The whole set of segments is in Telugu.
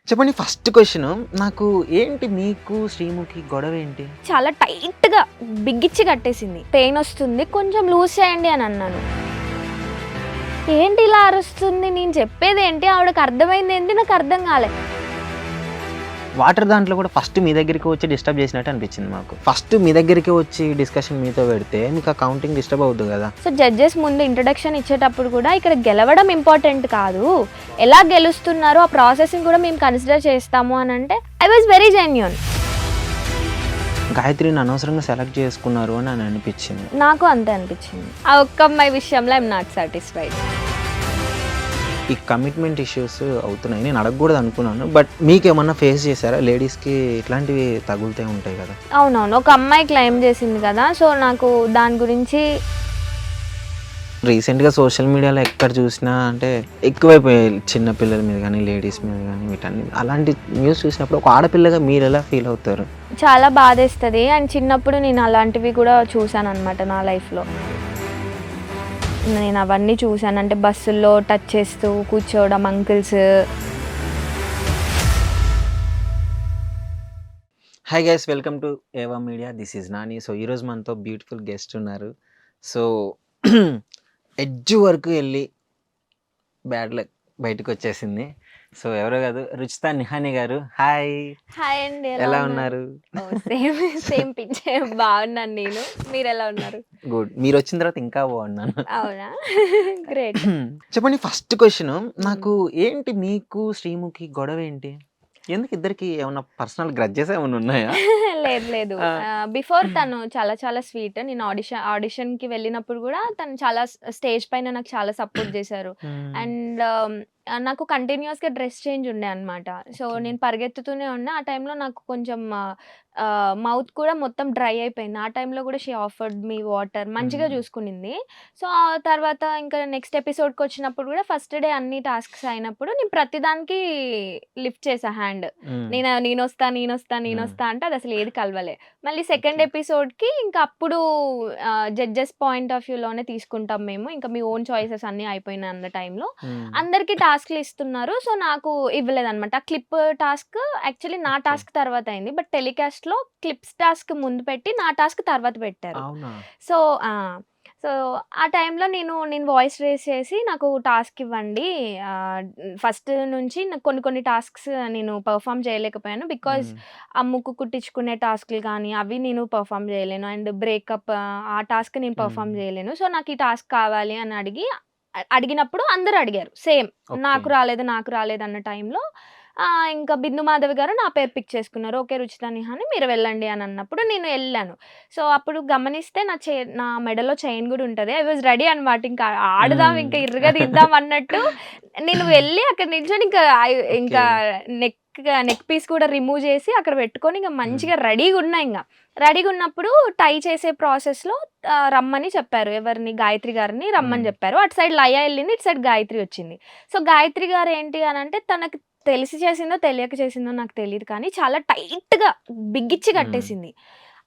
చెప్పండి ఫస్ట్ క్వెషను నాకు ఏంటి మీకు శ్రీముఖి గొడవేంటి? చాలా టైట్‌గా బిగించి కట్టేసింది. పెయినొస్తుంది. కొంచెం లూజ్ చేయండి అని అన్నాను. ఏంటి ఇలా అరుస్తుంది? నేను చెప్పేదేంటి? ఆవిడకి అర్థమైందేంటి? నాకు అర్థం కాలే. వాటర్ దాంట్లో కూడా ఫస్ట్ మీ దగ్గరికి వచ్చి డిస్టర్బ్ చేసినట్టు అనిపించింది మాకు. ఫస్ట్ మీ దగ్గరికి వచ్చి డిస్కషన్ మీతో పెడితే మీకు ఆ కౌంటింగ్ డిస్టర్బ్ అవుద్ది కదా! సో జడ్జెస్ ముందు ఇంట్రడక్షన్ ఇచ్చేటప్పుడు కూడా ఇక్కడ గెలవడం ఇంపార్టెంట్ కాదు. ఎలా గెలుస్తున్నారో ఆ ప్రాసెస్‌ని కూడా మేము కన్సిడర్ చేస్తాము అని అంటే ఐ వాస్ వెరీ జెన్యూన్. గాయత్రిని అనవసరంగా సెలెక్ట్ చేసుకున్నారు అని అనిపించింది. నాకు అంతే అనిపించింది. ఆ ఒక్క అమ్మాయి విషయంలో ఐఎమ్ నాట్ సాటిస్ఫైడ్. ఈ కమిట్మెంట్ ఇష్యూస్ అవుతున్నాయి. నేను అడగకూడదు అనుకున్నాను. బట్ మీకేమన్నా ఫేస్ చేశారా? లేడీస్‌కి ఇట్లాంటివి తగులుతూ ఉంటాయి కదా! అవునవును. ఒక అమ్మాయి క్లెయిమ్ చేసింది కదా! సో నాకు దాని గురించి రీసెంట్‌గా సోషల్ మీడియాలో ఎక్కడ చూసినా అంటే ఎక్కువైపోయాయి. చిన్న పిల్లల మీద గానీ, లేడీస్ మీద గానీ వీటన్ని అలాంటి న్యూస్ చూసినప్పుడు ఒక ఆడపిల్లగా మీరెలా ఫీల్ అవుతారు? చాలా బాధేస్తది. అండ్ చిన్నప్పుడు నేను అలాంటివి కూడా చూసాననమాట నా లైఫ్‌లో. నేను అవన్నీ చూసాను. అంటే బస్సుల్లో టచ్ చేస్తూ కూర్చోవడం uncles. Hi guys, welcome to Eva media. This is Nani. So ఈరోజు మనతో బ్యూటిఫుల్ గెస్ట్ ఉన్నారు. సో ఎడ్జ్ వరకు వెళ్ళి బ్యాడ్ లక్ బయటకొచ్చేసింది. సో ఎవరో కాదు, రుచిత నిహాని గారు. హాయ్, హాయ్ అండి. ఎలా ఉన్నారు? సేమ్ సేమ్ పిచ్చే బాగున్నాను నేను. మీరెలా ఉన్నారు? గుడ్. మీరొచ్చిన తర్వాత ఇంకా బాగున్నాను. అవునా? గ్రేట్. చెప్పండి ఫస్ట్ క్వెషను నాకు ఏంటి మీకు శ్రీముఖి గొడవేంటి? ఎందుకు ఇద్దరికి ఏమన్నా పర్సనల్ గ్రడ్జెస్ ఏమన్నా ఉన్నాయా? లేదు లేదు. ఆ! బిఫోర్ తను చాలా చాలా స్వీట్. నేను ఆడిషన్‌కి వెళ్ళినప్పుడు కూడా తను చాలా స్టేజ్ పైన నాకు చాలా సపోర్ట్ చేశారు. హ్మ్. అండ్ నాకు కంటిన్యూయస్‌గా డ్రెస్ చేంజ్ ఉండే అనమాట. So okay. నేను పరిగెత్తుతూనే ఉన్నా. ఆ టైంలో నాకు కొంచెం మౌత్ కూడా మొత్తం డ్రై అయిపోయింది. ఆ టైంలో కూడా షీ ఆఫర్డ్ మీ వాటర్ మంచిగా హ్మ్. చూసుకునింది. సో ఆ తర్వాత ఇంకా నెక్స్ట్ ఎపిసోడ్‌కొచ్చినప్పుడు కూడా ఫస్ట్ డే అన్ని టాస్క్స్ అయినప్పుడు నేను ప్రతిదానికి లిఫ్ట్ చేశా హ్యాండ్. హ్మ్. నేనొస్తా హ్మ్. అంటే అదసలు ఏది కలవలే. మళ్ళీ ఓకే. సెకండ్ ఎపిసోడ్‌కి ఇంక అప్పుడు జడ్జెస్ పాయింట్ ఆఫ్ వ్యూలోనే తీసుకుంటాం మేము. ఇంకా మీ ఓన్ చాయిసెస్ అన్నీ అయిపోయినాయి అన్న టైంలో హ్మ్. అందరికి టాస్క్‌లు ఇస్తున్నారు. సో నాకు ఇవ్వలేదనమాట. ఆ క్లిప్ టాస్క్ యాక్చువల్లీ నా ఓకే. టాస్క్ తర్వాత అయింది. బట్ టెలికాస్ట్‌లో క్లిప్స్ టాస్క్ ముందు పెట్టి నా టాస్క్ తర్వాత పెట్టారు. అవునా? సో ఆ! సో, ఆ టైంలో నేను వాయిస్ రేజ్ చేసి నాకు టాస్క్ ఇవ్వండి. ఆహ్, ఫస్ట్ నుంచి నాకు కొన్ని కొన్ని టాస్క్స్ నేను పెర్ఫార్మ్ చేయలేకపోయాను. బికాజ్ హ్మ్. ఆ ముక్కు కుట్టించుకునే టాస్క్‌లు గానీ, అవి నేను పెర్ఫార్మ్ చేయలేను. అండ్ బ్రేకప్ ఆ టాస్క్ నేను పెర్ఫార్మ్ హ్మ్. చేయలేను. సో, నాకు ఈ టాస్క్ కావాలి అని అడిగినప్పుడు అందరూ అడిగారు. Same okay. నాకు రాలేదు అన్న టైంలో ఇంకా బిందు మాధవి గారు నా పేరు పిక్ చేసుకున్నారు. ఓకే. రుచిత నిహాని మీరు వెళ్ళండి అని అన్నప్పుడు నేను ఎళ్ళాను. సో, అప్పుడు గమనిస్తే నా మెడలో చైన్ గూడా ఉంటది. ఐ వాస్ రెడీ అనమాట. ఇంకా ఆడుదాం, హ్మ్. ఇంకా ఇరగదీద్దాం అన్నట్టు నేను వెళ్ళి అక్కడ నిల్చొని ఓకే. ఇంకా నెక్ నెక్ పీస్ కూడా రిమూవ్ చేసి అక్కడ పెట్టుకొని ఇంక హ్మ్. మంచిగా రెడీగున్నా ఇంగ. రెడీగున్నప్పుడు టై చేసే ప్రాసెస్‌లో రమ్మని చెప్పారు. ఎవరిని? గాయత్రి గారిని హ్మ్. రమ్మని జెప్పారు. అటు సైడ్ లయ ఎళ్ళింది. ఇటు సైడ్ గాయత్రి వచ్చింది. సో, గాయత్రి గారు ఏంటి అనంటే తనకి తెలిసి చేసిందో, తెలియక చేసిందో నాకు తెలీదు కానీ చాలా టైట్‌గా బిగించి హ్మ్. కట్టేసింది.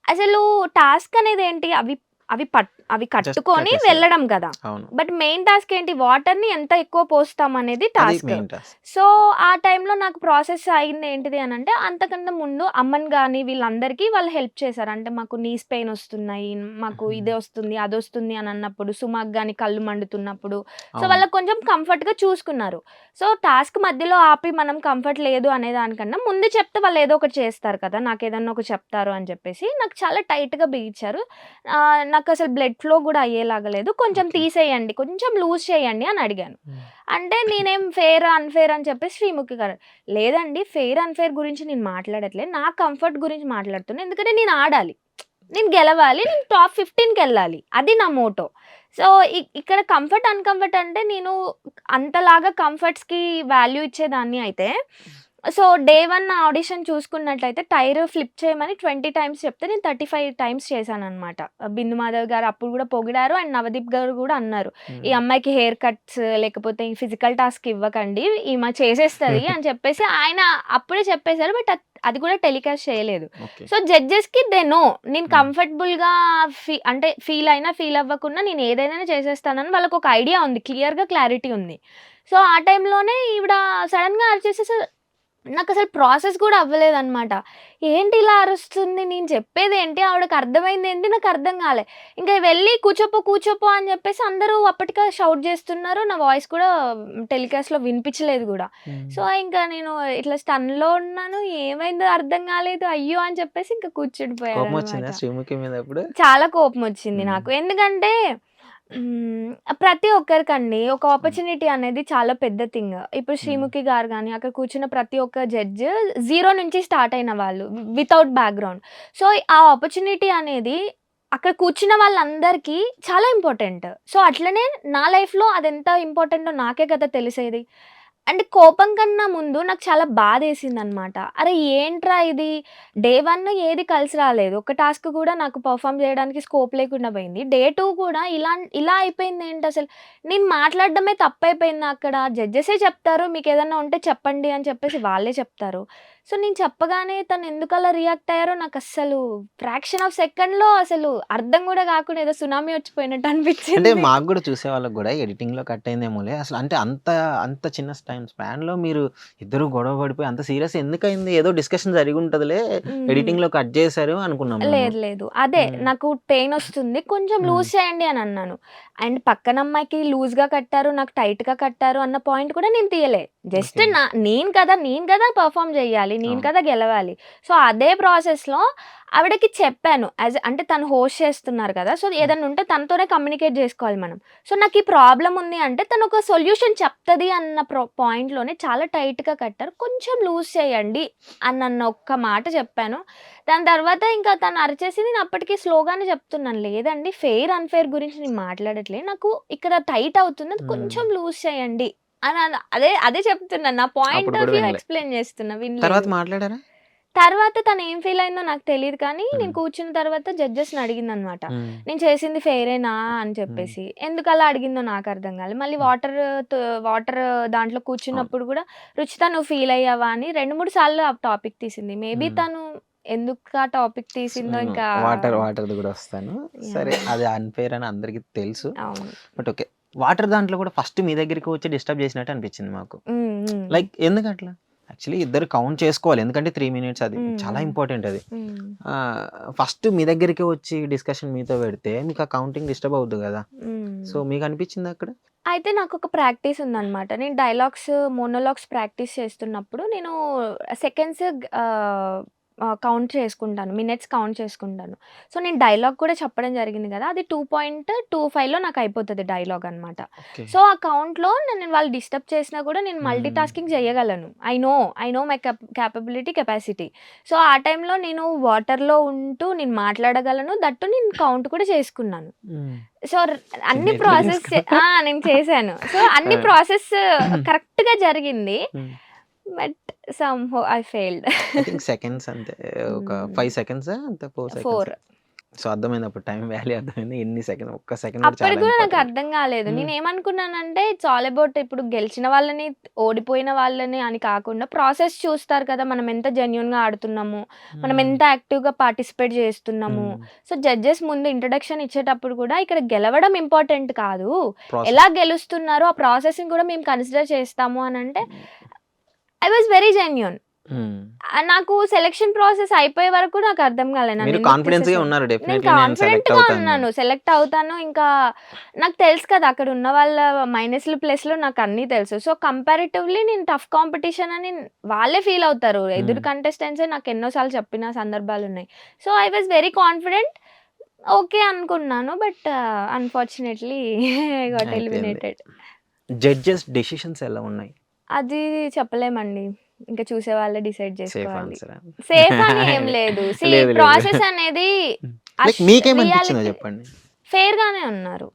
అసలు టాస్క్ అనేదేంటి? అవి జస్ట్ కట్టుకొని కట్టేసేది. వెళ్ళడం గదా! అవును. బట్ మెయిన్ టాస్క్ ఏంటి? వాటర్‌ని ఎంత ఎక్కువ పోస్తామనేది అది టాస్క్. Main task. సో, ఆ టైంలో నాకు ప్రాసెస్ అయింది ఏంటిది అనంటే, అంతకన్నా ముందు అమ్మని గాని వీళ్ళందరికీ వాళ్ళు హెల్ప్ చేశారు. అంటే మాకు నీస్ పెయిన్ ఒస్తున్నాయి, మాకు హ్మ్. ఇది ఒస్తుంది, అదొస్తుంది అని అన్నప్పుడు, సుమకు గాని కళ్ళు మండుతున్నప్పుడు, సో, అవును. వాళ్ళకి కొంచెం కంఫర్ట్‌గా చూసుకున్నారు. సో, టాస్క్ మధ్యలో ఆపి మనం కంఫర్ట్ లేదు అనే దానికన్నా ముందు చెప్తే వాళ్ళు ఏదో ఒకటి చేస్తారు కదా! నాకేదన్నా ఒకటి చెప్తారు అని చెప్పేసి నాకు చాలా టైట్‌గా బిగించారు. నాకసలు బ్లడ్ ఫ్లో గూడా అయ్యేలాగా లేదు. కొంచెం ఓకే. తీసేయండి, కొంచెం లూజ్ చేయండి అని అడిగాను. హ్మ్. అంటే నేనేం ఫెయిర్, అన్‌ఫెయిర్ అని చెప్పేసి శ్రీముఖి గారు, లేదండి ఫెయిర్, అన్‌ఫెయిర్ గురించి నేను మాట్లాడట్లేదు. నా కంఫర్ట్ గురించి మాట్లాడుతున్నా. ఎందుకంటే నేను ఆడాలి. నేను గెలవాలి. నేను టాప్ 15కెళ్ళాలి. అది నా మోటో. సో, ఇక్కడ కంఫర్ట్, అన్‌కంఫర్ట్ అంటే నేను అంతలాగా కంఫర్ట్స్‌కి వాల్యూ ఇచ్చేదాన్ని అయితే, సో, డే 1 ఆడిషన్ చూసుకున్నట్లయితే టైర్ ఫ్లిప్ చేయమని 20 టైమ్స్ చెప్తే నేను 35 టైమ్స్ చేశాననమాట. బిందు మాధవ్ గారు అప్పుడు గూడా పొగిడారు. అండ్ నవదీప్ గారు గూడా అన్నారు. "ఈ హ్మ్. అమ్మాయికి హెయిర్ కట్స్ లేకపోతే ఈ ఫిజికల్ టాస్క్ ఇవ్వకండి. ఈమె చేసేస్తది" అని చెప్పేసి ఆయన అప్పుడే చెప్పేసారు. బట్ అది కూడా టెలికాస్ట్ చేయలేదు. ఓకే. సో, జడ్జెస్‌కి దే నో. నేను హ్మ్. కంఫర్టబుల్‌గా అంటే ఫీల్ అయినా, ఫీల్ అవ్వకున్నా నేను ఏదైనా చేసేస్తానని వాళ్ళకొక ఐడియా ఉంది. క్లియర్‌గా క్లారిటీ ఉంది. సో, ఆ టైంలోనే ఈవిడ సడెన్‌గా అరిచేసేసి నాకు అసలు ప్రాసెస్ కూడా అవ్వలేదన్నమాట. ఏంటి ఇలా అరుస్తుంది? నేను చెప్పేది ఏంటి? ఆవిడకి అర్థమైంది ఏంటి? నాకు అర్థం కాలే. ఇంకా వెళ్ళి కూర్చోపో, కూర్చోపో అని చెప్పేసి అందరూ అప్పటికే షౌట్ చేస్తున్నారు. నా వాయిస్ కూడా టెలికాస్ట్‌లో వినిపించలేదు గూడా. సో, ఇంకా నేను ఇట్లా స్టన్‌లో ఉన్నాను. ఏమైందో అర్థం కాలేదు. అయ్యో! అని చెప్పేసి ఇంకా కోపం కూర్చుండిపోయానన్నమాట. వచ్చిందా శ్రీముఖి మీద అప్పుడు? చాలా కోపమొచ్చింది హ్మ్. నాకు. ఎందుకంటే ప్రతి ఒక్కరికండి ఒక ఆపర్చునిటీ అనేది చాలా పెద్ద థింగ్. ఇప్పుడు హ్మ్. 'శ్రీముఖి' గారు గాని, అక్కడ కూర్చున్న ప్రతి ఒక్క జడ్జ్ జీరో నుంచి స్టార్ట్ అయిన వాళ్ళు. Without background. సో, ఆ ఆపర్చునిటీ అనేది అక్కడ కూర్చున్న వాళ్ళందరికీ చాలా ఇంపార్టెంట్. సో, అట్లనే నా లైఫ్‌లో అదెంత ఇంపార్టెంటో నాకే కదా తెలిసేది. అంటే కోపం కన్నా ముందు నాకు చాలా బాధేసిందనమాట. అరే! ఏంట్రా ఇది? డే 1 ఏది కలిసి రాలేదు. ఒక టాస్క్ కూడా నాకు పెర్ఫార్మ్ చేయడానికి స్కోప్ లేకుండా పోయింది. డే 2 కూడా ఇలా అయిపోయిందేంటసలు? నేను మాట్లాడడమే తప్పైపోయిందా అక్కడ? జడ్జెసే చెప్తారు మీకేదన్నా ఉంటే చెప్పండి అని చెప్పేసి వాళ్ళే చెప్తారు. సో, నేను చెప్పగానే తను ఎందుకలా రియాక్ట్ అయ్యారో నాకస్సలు ఫ్రాక్షన్ ఆఫ్ సెకండ్‌లో అసలు అర్థం కూడా కాకుండా ఏదో సునామీ వచ్చిపోయినట్టు అంటే అనిపించింది. మాకు గూడా చూసేవాళ్ళకి గూడా ఎడిటింగ్‌లో కట్ అయిందేమోలే. అసలు అంటే అంత చిన్న టైమ్ స్పాన్‌లో మీరు ఇద్దరు గొడవ పడిపోయి అంత సీరియస్ ఎందుకయింది? ఏదో డిస్కషన్ జరిగుంటదిలే. హుహు. ఎడిటింగ్‌లో కట్ చేశారు అనుకున్నాం మేము. లేదు. లేదు. అదే హ్మ్. నాకు పెయినొస్తుంది. కొంచెం హ్మ్. లూజ్ చేయండి అనన్నాను. అండ్ పక్కన అమ్మాయికి లూజ్‌గా కట్టారు, నాకు టైట్‌గా కట్టారు అన్న పాయింట్ కూడా నేను తీయలే. Just okay. నేను కదా పెర్ఫార్మ్ చేయాలి. నేను అవును. కదా గెలవాలి. సో, అదే ప్రాసెస్‌లో ఆవిడకి చెప్పాను. అంటే తను హోస్ట్ చేస్తున్నారు కదా! సో, హ్మ్. ఏదన్నా ఉంటే తనతోనే కమ్యూనికేట్ జేసుకోవాలి మనం. సో, నాకు ఈ ప్రాబ్లమ్ ఉంది అంటే తను ఒక సొల్యూషన్ చెప్తది అన్న పాయింట్‌లోనే చాలా టైట్‌గా కట్టారు. కొంచెం లూజ్ చేయండి అన్న ఒక్క మాట చెప్పాను. దాని తర్వాత ఇంకా తను అరిచేసి నేను అప్పటికి స్లోగానే చెప్తున్నాను. లేదండి అన్‌ఫెయిర్ గురించి నేను మాట్లాడట్లే. నాకు ఇక్కడ టైట్ అవుతుంది. అది హ్మ్. కొంచెం లూజ్ చేయండి అదే చెప్తున్నాను. నా పాయింట్ అప్పుడు ఆఫ్ కూడా వ్యూ వినలే. ఎక్స్‌ప్లెయిన్ చేస్తున్నా. తర్వాత వినలేదు. మాట్లాడారా? తర్వాత తను ఏం ఫీల్ అయిందో నాకు తెలీదు కానీ, హ్మ్. నేను కూర్చున్న తర్వాత జడ్జెస్‌ని అడిగిందనమాట. హ్మ్. నేను చేసింది ఫెయిరేనా అని హ్మ్. చెప్పేసి. ఎందుకలా అడిగిందో నాకు అర్థం కాలే. మళ్ళీ హ్మ్. వాటర్ దాంట్లో అవును. కూర్చున్నప్పుడు కూడా, "రుచిత నువ్వు ఫీల్ అయ్యావా?" అని 2, 3 సార్లు ఆ టాపిక్ తీసింది. మేబీ హ్మ్. తను ఎందుకు ఆ టాపిక్ తీసిందో నేను ఇంకా వాటర్‌ది గూడా వస్తాను. సరే యాహ్! అది అన్‌ఫెయిర్ అని అందరికి తెలుసు. అవును. But okay. వాటర్ దాంట్లో గూడా ఫస్ట్ మీ దగ్గరికి వచ్చి డిస్టర్బ్ చేసినట్టు అనిపించింది మాకు. హ్మ్. హ్మ్. లైక్ ఎందుకట్లా? యాక్చువల్లీ ఇద్దరు కౌంట్ చేసుకోవాలి. ఎందుకంటే 3 మినిట్స్ అది. హ్మ్. చాలా హ్మ్. ఇంపార్టెంట్ అది. హ్మ్. ఫస్ట్ మీ దగ్గరికే వచ్చి డిస్కషన్ మీతో పెడితే మీకు ఆ కౌంటింగ్ డిస్టర్బ్ అవుద్ది గదా! సో, హ్మ్. మీకు అనిపించిందా అక్కడ? అయితే నాకొక ప్రాక్టీస్ ఉందనమాట. నేను మోనోలాగ్స్ ప్రాక్టీస్ చేస్తున్నప్పుడు నేను సెకండ్స్ కౌంట్ చేసుకుంటాను. మినిట్స్ కౌంట్ చేసుకుంటాను. సో, నేను డైలాగ్ కూడా చెప్పడం జరిగింది గదా! అది 2.25లో నాకయిపోతది డైలాగ్ అనమాట. ఓకే. సో, ఆ కౌంట్‌లో నన్ను వాళ్ళు డిస్టర్బ్ చేసినా కూడా నేను మల్టీ హ్మ్. టాస్కింగ్ చేయగలను. I know my capacity. So, ఆ టైంలో నేను వాటర్‌లో ఉంటూ నేను మాట్లాడగలను. నేను కౌంట్ కూడా చేసుకున్నాను. హ్మ్. సో, చిన్న అన్ని ఎట్లా ప్రాసెస్ చేసుకున్నారు? నేను చేశాను. సో, ఆ! అన్ని ప్రాసెస్ కరెక్ట్‌గా జరిగింది. హ్మ్. But somehow I failed. I think seconds అంతే. ఒక హ్మ్. 5 సెకండ్సా? అంతే 4 సెకండ్సా? 4 సో, అర్థమైంది అప్పుడు టైమ్ వాల్యూ అర్థమైంది. ఎన్ని సెకండ్ ఒక్క సెకండ్ కూడా అప్పటికి చాలా గూడా నాకు ఇంపార్టెంట్. అర్థం గాలేదు. హ్మ్. నేనేమనుకున్నానంటే ఇట్స్ ఆల్ అబౌట్ ఇప్పుడు గెలిచిన వాళ్ళని, ఓడిపోయిన వాళ్ళని అని కాకుండా ప్రాసెస్ చూస్తారు కదా! మనం ఎంత జెన్యూన్‌గా ఆడుతున్నాము. మనం హ్మ్. ఎంత యాక్టివ్‌గా పార్టిసిపేట్ చేస్తున్నాము. హ్మ్. సో, జడ్జెస్ ముందు ఇంట్రడక్షన్ ఇచ్చేటప్పుడు కూడా ఇక్కడ గెలవడం ఇంపార్టెంట్ కాదు. ఎలా ప్రాసెస్. గెలుస్తున్నారో ఆ ప్రాసెస్‌ని కూడా మేము కన్సిడర్ చేస్తాము అనంటే హ్మ్. I was very genuine. హ్మ్. నాకు సెలక్షన్ ప్రాసెస్ అయిపోయే వరకు నాకు అర్థం కాలే మీరు నన్నెందుకు కాన్ఫిడెన్స్‌గా తీసేసారు. ఉన్నారు. నేను డెఫినైట్‌లీ నేను సెలెక్ట్ కాన్ఫిడెంట్‌గా అవుతాను. ఉన్నాను. సెలెక్ట్ అవుతాను. ఇంకా నాకు తెలుసు కదా! అక్కడ ఉన్న వాళ్ళ మైనస్‌లు, ప్లస్‌లు నాకు అన్నీ తెలుసు. సో, కంపారిటివ్‌లీ నేను టఫ్ కాంపిటీషన్ అని వాళ్ళే ఫీల్ అవుతారు. హ్మ్. ఎదురు కంటెస్టెంట్సే నాకు ఎన్నో సార్లు చెప్పిన సందర్భాలున్నాయి. So, I was very confident. Okay అనుకున్నాను. బట్ అన్‌ఫార్చునేట్‌లీ ఐ గాట్ అయిపోయింది. ఎలిమినేటెడ్. జడ్జెస్ డెసిషన్స్ ఎలా ఉన్నాయి? అది చెప్పలేమండి. ఇంక చూసే వాళ్ళే డిసైడ్ సేఫ్ జేసుకోవాలి. ఆన్సరా? సేఫ్ అని ఏం లేదు. లేదు. లేదు. ప్రాసెస్ అనేది హ్మ్. లైక్ మీకేమనిపించిందో రియాలిటీ చెప్పండి? ఫెయిర్‌గానే ఉన్నారు.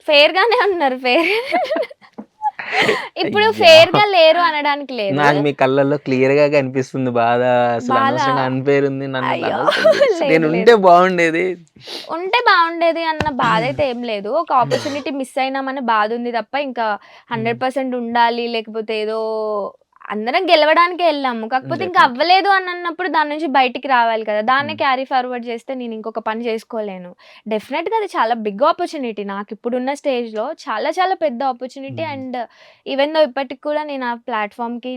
ఫెయిర్‌గానే ఉన్నారు. ఇప్పుడు అయ్యా! ఫెయిర్‌గా లేరు అనడానికి లేదు. నాకు మీ కళ్ళల్లో క్లియర్‌గా కనిపిస్తుంది బాధ. అసలు బాధ అనవసరంగా అన్‌ఫెయిర్ ఉంది. నన్ను అయ్యో! అనవసరంగా లేదు నేనుంటే లేదు. బాగుండేది. ఉంటే బావుండేది అన్న బాధైతే ఏం లేదు. ఒక ఆపర్చునిటీ మిస్ అయినామనే బాధుంది తప్ప ఇంకా హ్మ్. 100% ఉండాలి లేకపోతే ఏదో అందరం గెలవడానికే వెళ్ళాము. కాకపోతే ఇంకా Definitely. అవ్వలేదు అని అన్నప్పుడు దాని నుంచి బయటికి రావాలి కదా! దాన్నే Hmm. క్యారీ ఫార్వర్డ్ చేస్తే నేను ఇంకొక పని చేసుకోలేను. డెఫినెట్‌గా అది చాలా బిగ్ ఆపర్చునిటీ. నాకిప్పుడున్న స్టేజ్‌లో చాలా చాలా పెద్ద opportunity. Hmm. And even though ఇప్పటికి కూడా నేను ఆ ప్లాట్‌ఫార్మ్‌కి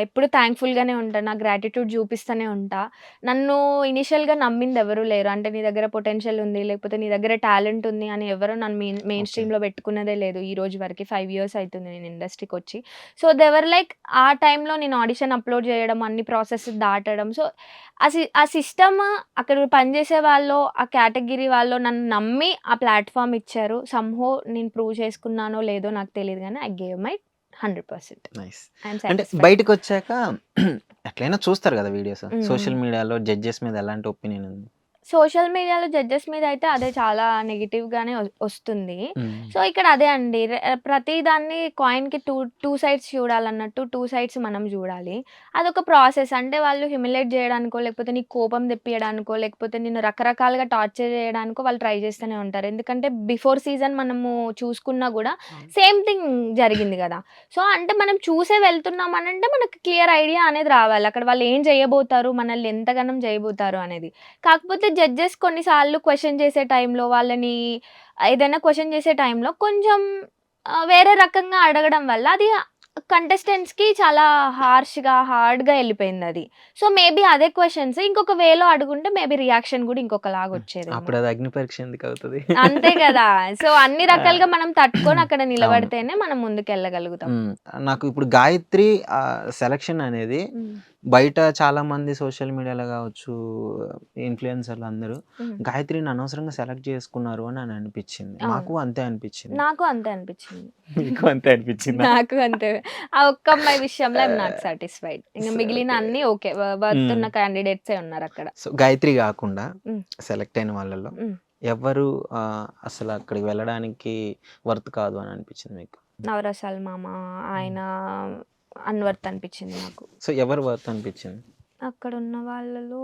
ఎప్పుడు థాంక్‌ఫుల్‌గానే ఉంటాను. నా గ్రాటిట్యూడ్ చూపిస్తూనే ఉంటా. నన్ను ఇనిషియల్‌గా నమ్మింది ఎవరు లేరు. అంటే నీ దగ్గర పొటెన్షియల్ ఉంది, లేకపోతే నీ దగ్గర టాలెంట్ ఉంది అని ఎవరు నన్ను మెయిన్ Okay. స్ట్రీమ్‌లో పెట్టుకున్నదే లేదు. ఈ రోజు వరకి 5 ఇయర్స్ అయితుంది నేను ఇండస్ట్రీకొచ్చి. సో, దే వర్ లైక్ ఆ టైంలో నేను ఆడిషన్ అప్‌లోడ్ చేయడం, అన్ని ప్రాసెస్ దాటడం. సో, ఆ సిస్టమ్ అక్కడ పనిచేసే వాళ్ళు, ఆ కేటగిరీ వాళ్ళు నన్ను నమ్మి ఆ ప్లాట్‌ఫార్మ్ ఇచ్చారు. సమ్‌హౌ నేను ప్రూవ్ చేసుకున్నానో లేదో నాకు తెలీదు గానీ I gave my 100%. Nice. I am అంటే సాటిస్ఫైడ్. బయటకొచ్చాక ఎట్లైనా చూస్తారు గదా వీడియోస్. హ్మ్. సోషల్ మీడియాలో జడ్జెస్ మీద ఎలాంటి ఒపీనియన్ ఉంది? సోషల్ మీడియాలో జడ్జెస్ మీద అయితే అదే చాలా నెగెటివ్‌గానే ఒస్తుంది. హ్మ్. సో, ఇక్కడ అదే అండి. ప్రతి దాన్ని కాయిన్‌కి టూ సైడ్స్ చూడాలన్నట్టు 2 సైడ్స్ మనం జూడాలి. అదొక ప్రాసెస్. అంటే వాళ్ళు హ్యూమిలేట్ జేయడానికో, లేకపోతే నీకు కోపం తెప్పియడానికో, లేకపోతే నిన్ను రకరకాలుగా టార్చర్ జేయడానికో వాళ్ళు ట్రై జేస్తూనే ఉంటారు. ఎందుకంటే బిఫోర్ సీజన్ మనము చూసుకున్నా గూడా అవును. సేమ్ థింగ్ జరిగింది గదా! సో, అంటే మనం చూసే వెళ్తున్నామనంటే మనకు క్లియర్ ఐడియా అనేది రావాలి. అక్కడ వాళ్ళు ఏం జేయబోతారు, మనల్ని ఎంతగనం జేయబోతారు అనేది. కాకపోతే జడ్జెస్ కొన్నిసార్లు క్వెషన్ చేసే టైంలో వాళ్ళని ఏదైనా క్వెషన్ చేసే టైంలో కొంచెం వేరే రకంగా అడగడం వల్ల అది కంటెస్టెంట్స్‌కి చాలా హార్డ్‌గా ఎళ్ళిపోయిందది. సో, మేబీ అదే క్వెషన్స్ ఇంకొక వేలో అడుగుంటే మేబీ రియాక్షన్ గూడా ఇంకొకలాగొచ్చేదేమో. అప్పుడు అది అగ్ని పరీక్ష ఎందుకవుతది? అంతే గదా! సో, అన్ని ఆ! రకాలుగా మనం తట్టుకొని అక్కడ అవును. నిలబడితేనే మనం ముందుకెళ్ళగలుగుతాం. హ్మ్. నాకు ఇప్పుడు 'గాయత్రి' సెలక్షన్ అనేది హ్మ్. బయట చాలామంది సోషల్ మీడియాలో గావచ్చు, ఇన్‌ఫ్లుయెన్సర్‌లు అందరూ హ్మ్. 'గాయత్రిని' అనవసరంగా సెలెక్ట్ చేసుకున్నారు అని అనిపిచ్చింది. అవును. మాకు అంతే అనిపిచ్చింది. నాకు అంతే అనిపిచ్చింది. మీకు అంతే అనిపిచ్చిందా? నాకు అంతే. ఆ ఒక్క అమ్మాయి విషయంలో ఐయామ్ నాట్ ఆహ్, సాటిస్ఫైడ్. ఇంక మిగిలిన ఓకే. అన్నీ ఓకే. వర్త్ హ్మ్. ఉన్న క్యాండిడేట్సే ఉన్నారక్కడ. సో, 'గాయత్రి' గాకుండా హ్మ్. సెలెక్ట్ అయిన వాళ్ళలో హ్మ్. ఎవరు అసలు అక్కడికి వెళ్ళడానికి వర్త్ కాదు అని అనిపిచ్చింది మీకు? నవరసాల మామ హ్మ్. ఆయన అన్వర్త్ అనిపిచ్చింది నాకు. సో, ఎవరు వర్త్ అనిపిచ్చింది? అక్కడున్న వాళ్ళలో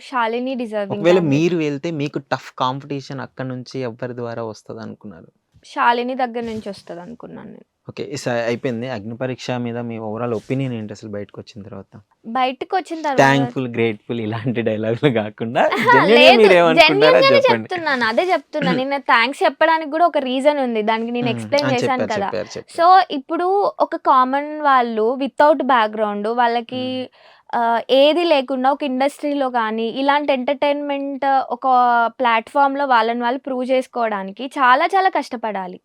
శాలిని డిజర్వింగ్ ఒకవేళ క్యాండిడేట్. మీరు వెళ్తే మీకు టఫ్ కాంపిటీషన్ అక్కడి నుంచి ఎవ్వరి ద్వారా వస్తదనుకున్నారు? శాలిని దగ్గర నుంచి వస్తదనుకున్నాను నేను. ఓకే. అయిపోయింది. అగ్ని పరీక్ష మీద మీ ఓవరాల్ ఒపీనియన్ ఏంటి అసలు బయటకొచ్చిన తర్వాత? బయటికొచ్చిన తర్వాత థాంక్‌ఫుల్, గ్రేట్‌ఫుల్ ఇలాంటి డైలాగులు గాకుండా జెన్యూన్‌గా లేదు. మీరేమనుకుంటారో అది జెన్యూన్‌గానే జెప్పండి. చెప్తున్నాను. అదే చెప్తున్నా. నేను థాంక్స్ చెప్పడానికి గూడా ఒక రీజన్ ఉంది. దానికి నేను హ్మ్. ఎక్స్‌ప్లెయిన్ చేశాను చెప్పారు. కదా! చెప్పారు. సో, చెప్పారు. ఇప్పుడు ఒక కామన్ వాళ్ళు వితౌట్ బ్యాక్‌గ్రౌండ్ వాళ్ళకి హ్మ్. ఏది లేకుండా ఒక ఇండస్ట్రీలో గానీ, ఇలాంటి ఎంటర్‌టైన్‌మెంట్ ఒక ప్లాట్‌ఫార్మ్‌లో వాళ్ళని వాళ్ళు ప్రూవ్ చేసుకోవడానికి చాలా చాలా కష్టపడాలి.